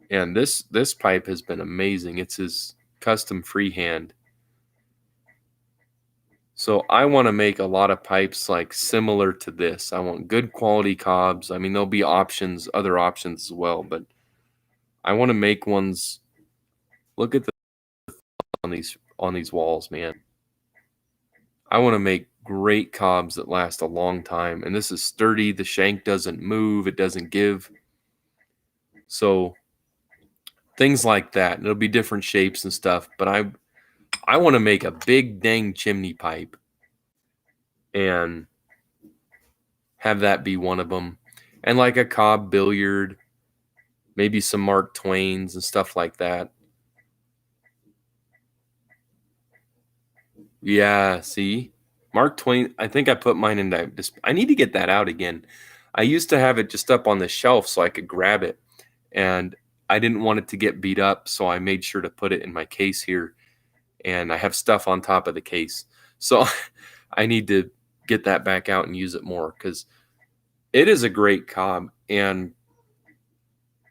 And this pipe has been amazing. It's his custom freehand. So I want to make a lot of pipes like similar to this. I want good quality cobs. I mean, there'll be options, other options as well, but I want to make ones. Look at the on these walls, man. I want to make great cobs that last a long time. And this is sturdy. The shank doesn't move. It doesn't give. So things like that. And it'll be different shapes and stuff. But I want to make a big dang chimney pipe and have that be one of them. And like a cob billiard, maybe some Mark Twains and stuff like that. Yeah, see? Mark Twain, I think I put mine in that. I need to get that out again. I used to have it just up on the shelf so I could grab it. And I didn't want it to get beat up, so I made sure to put it in my case here. And I have stuff on top of the case. So I need to get that back out and use it more because it is a great cob. And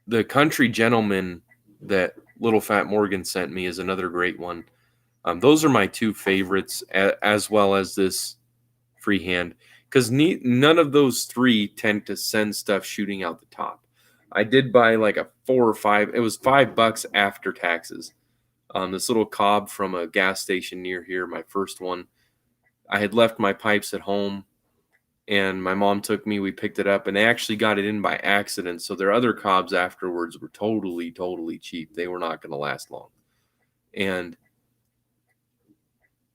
the Country Gentleman that Little Fat Morgan sent me is another great one. Those are my two favorites, as well as this freehand, because none of those three tend to send stuff shooting out the top. I did buy like a 4 or 5. It was $5 after taxes. This little cob from a gas station near here, my first one. I had left my pipes at home, and my mom took me. We picked it up, and they actually got it in by accident. So their other cobs afterwards were totally, totally cheap. They were not going to last long. And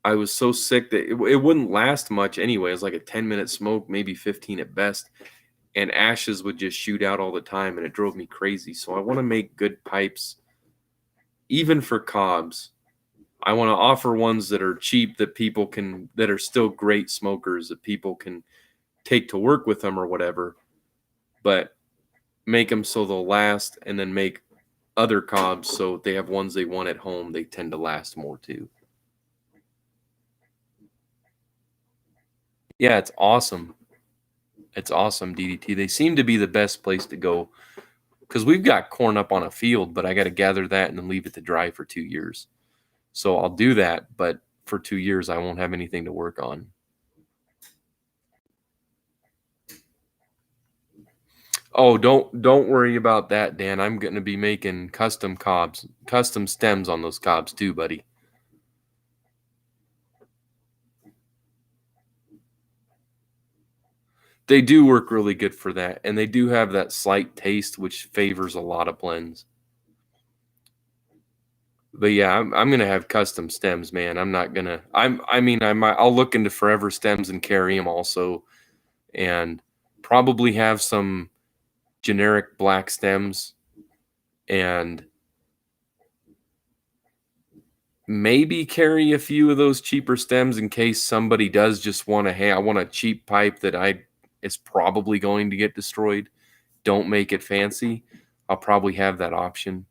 I was so sick that it wouldn't last much anyway. It was like a 10-minute smoke, maybe 15 at best. And ashes would just shoot out all the time, and it drove me crazy. So I want to make good pipes, even for cobs. I want to offer ones that are cheap that are still great smokers that people can take to work with them or whatever, but make them so they'll last, and then make other cobs so they have ones they want at home. They tend to last more too. Yeah, it's awesome. It's awesome, DDT. They seem to be the best place to go because we've got corn up on a field, but I got to gather that and then leave it to dry for 2 years. So I'll do that, but for 2 years, I won't have anything to work on. Oh, don't worry about that, Dan. I'm going to be making custom cobs, custom stems on those cobs too, buddy. They do work really good for that, and they do have that slight taste which favors a lot of blends. But yeah, I'm gonna have custom stems, man. I'm not gonna. I'll look into forever stems and carry them also, and probably have some generic black stems, and maybe carry a few of those cheaper stems in case somebody does just want to. Hey, I want a cheap pipe that is probably going to get destroyed. Don't make it fancy. I'll probably have that option.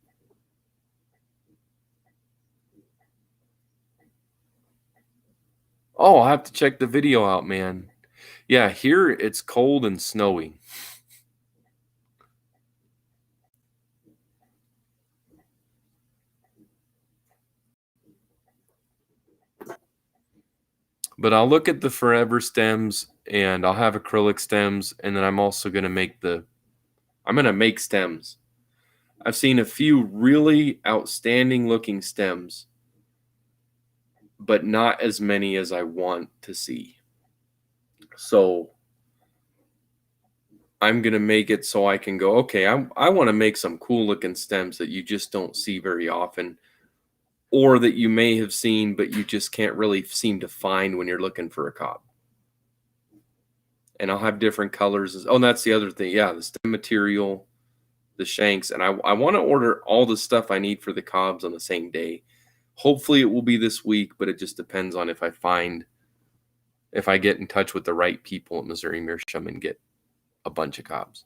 Oh, I'll have to check the video out, man. Yeah, here it's cold and snowy. But I'll look at the forever stems and I'll have acrylic stems, and then I'm also going to make stems. I've seen a few really outstanding looking stems, but not as many as I want to see. So I'm going to make it so I can go, okay, I want to make some cool looking stems that you just don't see very often, or that you may have seen, but you just can't really seem to find when you're looking for a cob. And I'll have different colors. Oh, and that's the other thing. Yeah, the stem material, the shanks. And I want to order all the stuff I need for the cobs on the same day. Hopefully it will be this week, but it just depends on if I get in touch with the right people at Missouri Meerschaum and get a bunch of cobs.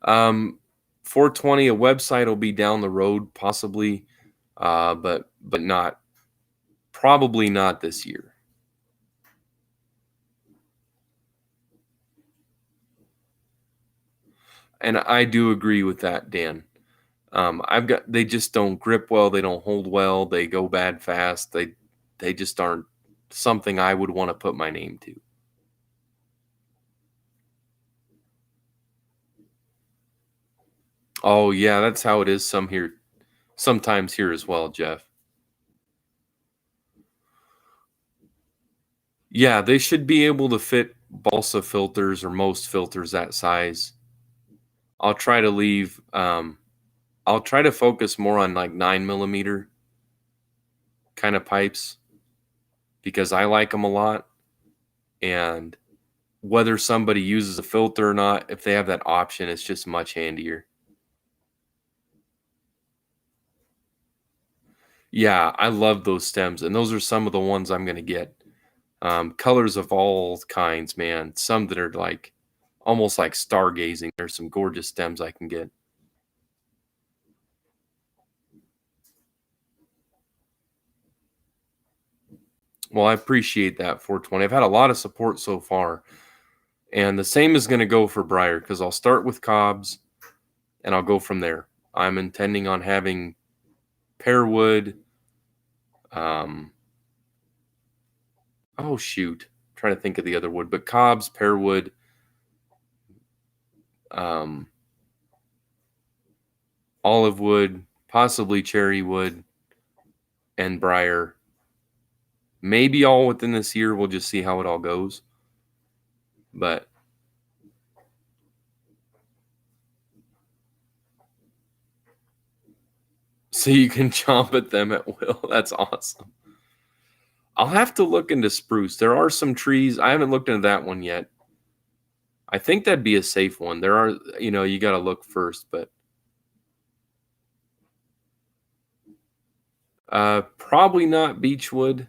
420, a website will be down the road possibly, but probably not this year. And I do agree with that, Dan. They just don't grip well. They don't hold well. They go bad fast. They just aren't something I would want to put my name to. Oh yeah, that's how it is sometimes here as well, Jeff. Yeah, they should be able to fit balsa filters or most filters that size. I'll try to focus more on like 9mm kind of pipes because I like them a lot. And whether somebody uses a filter or not, if they have that option, it's just much handier. Yeah, I love those stems, and those are some of the ones I'm going to get. Colors of all kinds, man. Some that are like almost like stargazing. There's some gorgeous stems I can get. Well, I appreciate that, 420. I've had a lot of support so far. And the same is going to go for Briar'd because I'll start with cobs and I'll go from there. I'm intending on having pearwood. Oh, shoot. I'm trying to think of the other wood, but cobs, pearwood, olive wood, possibly cherry wood, and briar. Maybe all within this year. We'll just see how it all goes. But so you can chomp at them at will. That's awesome. I'll have to look into spruce. There are some trees. I haven't looked into that one yet. I think that'd be a safe one. There are, you got to look first, but probably not beechwood.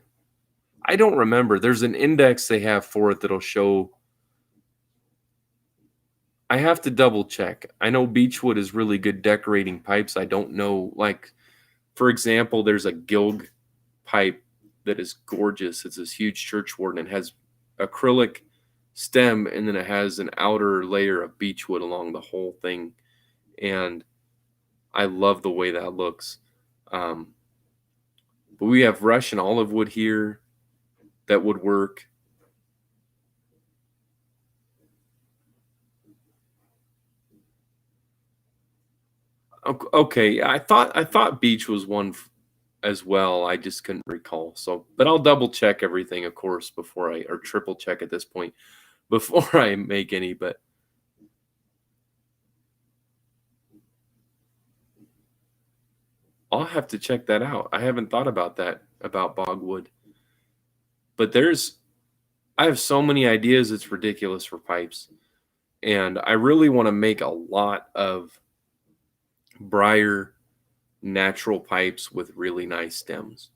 I don't remember. There's an index they have for it that'll show. I have to double check. I know beechwood is really good decorating pipes. I don't know, like, for example, there's a Gilg pipe that is gorgeous. It's this huge churchwort and it has acrylic stem and then it has an outer layer of beechwood along the whole thing. And I love the way that looks. But we have Russian olive wood here that would work. Okay, I thought beech was one as well. I just couldn't recall. So, but I'll double check everything, of course, or triple check at this point before I make any. But I'll have to check that out. I haven't thought about that about bogwood. But I have so many ideas. It's ridiculous for pipes, and I really want to make a lot of briar natural pipes with really nice stems.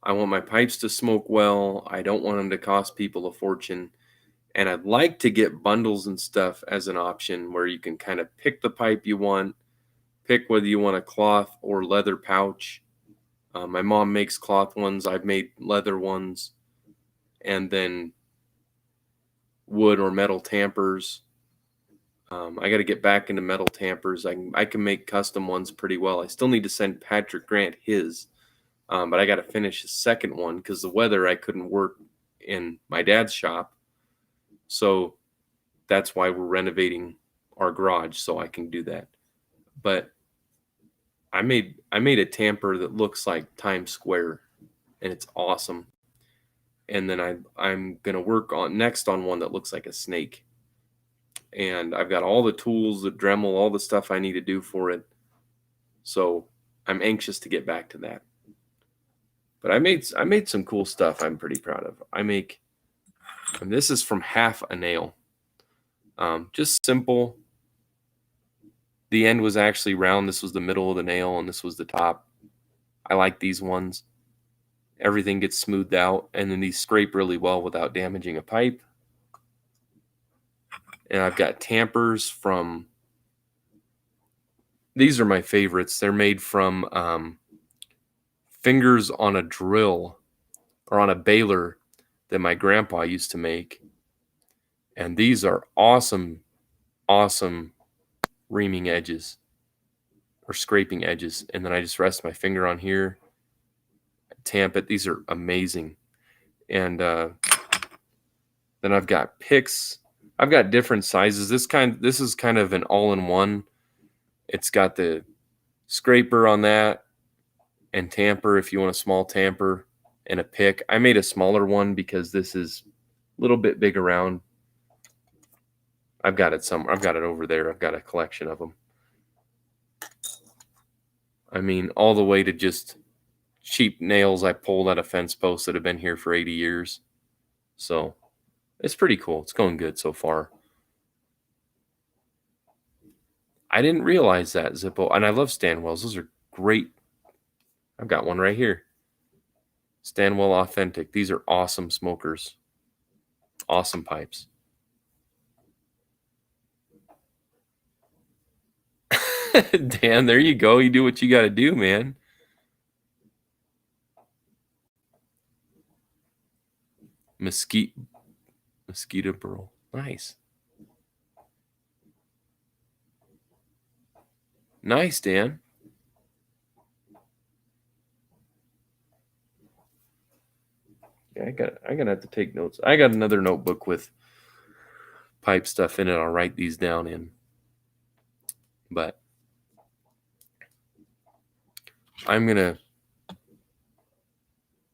I want my pipes to smoke well. I don't want them to cost people a fortune. And I'd like to get bundles and stuff as an option where you can kind of pick the pipe you want, pick whether you want a cloth or leather pouch. My mom makes cloth ones. I've made leather ones. And then wood or metal tampers. I got to get back into metal tampers. I can make custom ones pretty well. I still need to send Patrick Grant his, but I got to finish his second one because the weather I couldn't work in my dad's shop. So that's why we're renovating our garage, so I can do that. But I made a tamper that looks like Times Square, and it's awesome. And then I'm gonna work on next on one that looks like a snake. And I've got all the tools, the Dremel, all the stuff I need to do for it. So I'm anxious to get back to that. But I made some cool stuff I'm pretty proud of. And this is from half a nail. Just simple. The end was actually round. This was the middle of the nail, and this was the top. I like these ones. Everything gets smoothed out, and then these scrape really well without damaging a pipe. And I've got tampers from, these are my favorites. They're made from fingers on a drill or on a baler that my grandpa used to make. And these are awesome, awesome reaming edges or scraping edges. And then I just rest my finger on here, tamp it. These are amazing. And then I've got picks. I've got different sizes. This is kind of an all-in-one. It's got the scraper on that and tamper if you want a small tamper and a pick. I made a smaller one because this is a little bit big around. I've got it somewhere. I've got it over there. I've got a collection of them. I mean, all the way to just cheap nails I pulled out of fence posts that have been here for 80 years. So it's pretty cool. It's going good so far. I didn't realize that, Zippo. And I love Stanwells. Those are great. I've got one right here. Stanwell Authentic. These are awesome smokers. Awesome pipes. Dan, there you go. You do what you got to do, man. Mosquito burl. Nice. Nice, Dan. Yeah, I'm gonna have to take notes. I got another notebook with pipe stuff in it. I'll write these down in. But I'm gonna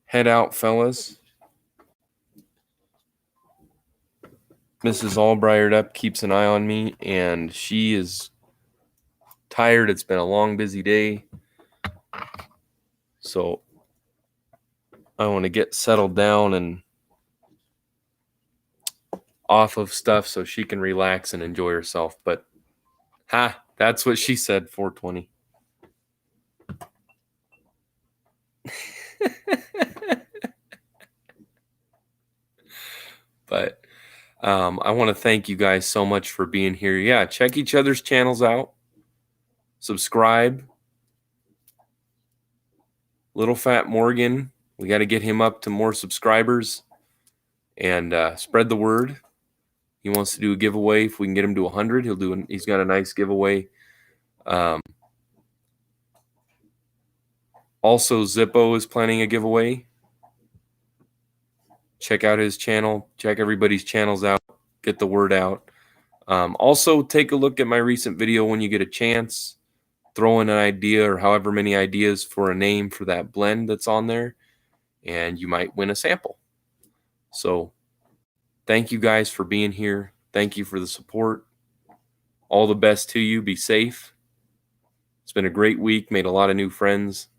head out, fellas. Mrs. All Briar'd Up keeps an eye on me, and she is tired. It's been a long, busy day. So I want to get settled down and off of stuff so she can relax and enjoy herself. But that's what she said, 420. But I want to thank you guys so much for being here. Yeah, check each other's channels out. Subscribe. Little Fat Morgan, we got to get him up to more subscribers and spread the word. He wants to do a giveaway. If we can get him to 100, he's got a nice giveaway. Also, Zippo is planning a giveaway. Check out his channel. Check everybody's channels out. Get the word out. Also, take a look at my recent video when you get a chance. Throw in an idea or however many ideas for a name for that blend that's on there, and you might win a sample. So thank you guys for being here. Thank you for the support. All the best to you. Be safe. It's been a great week. Made a lot of new friends.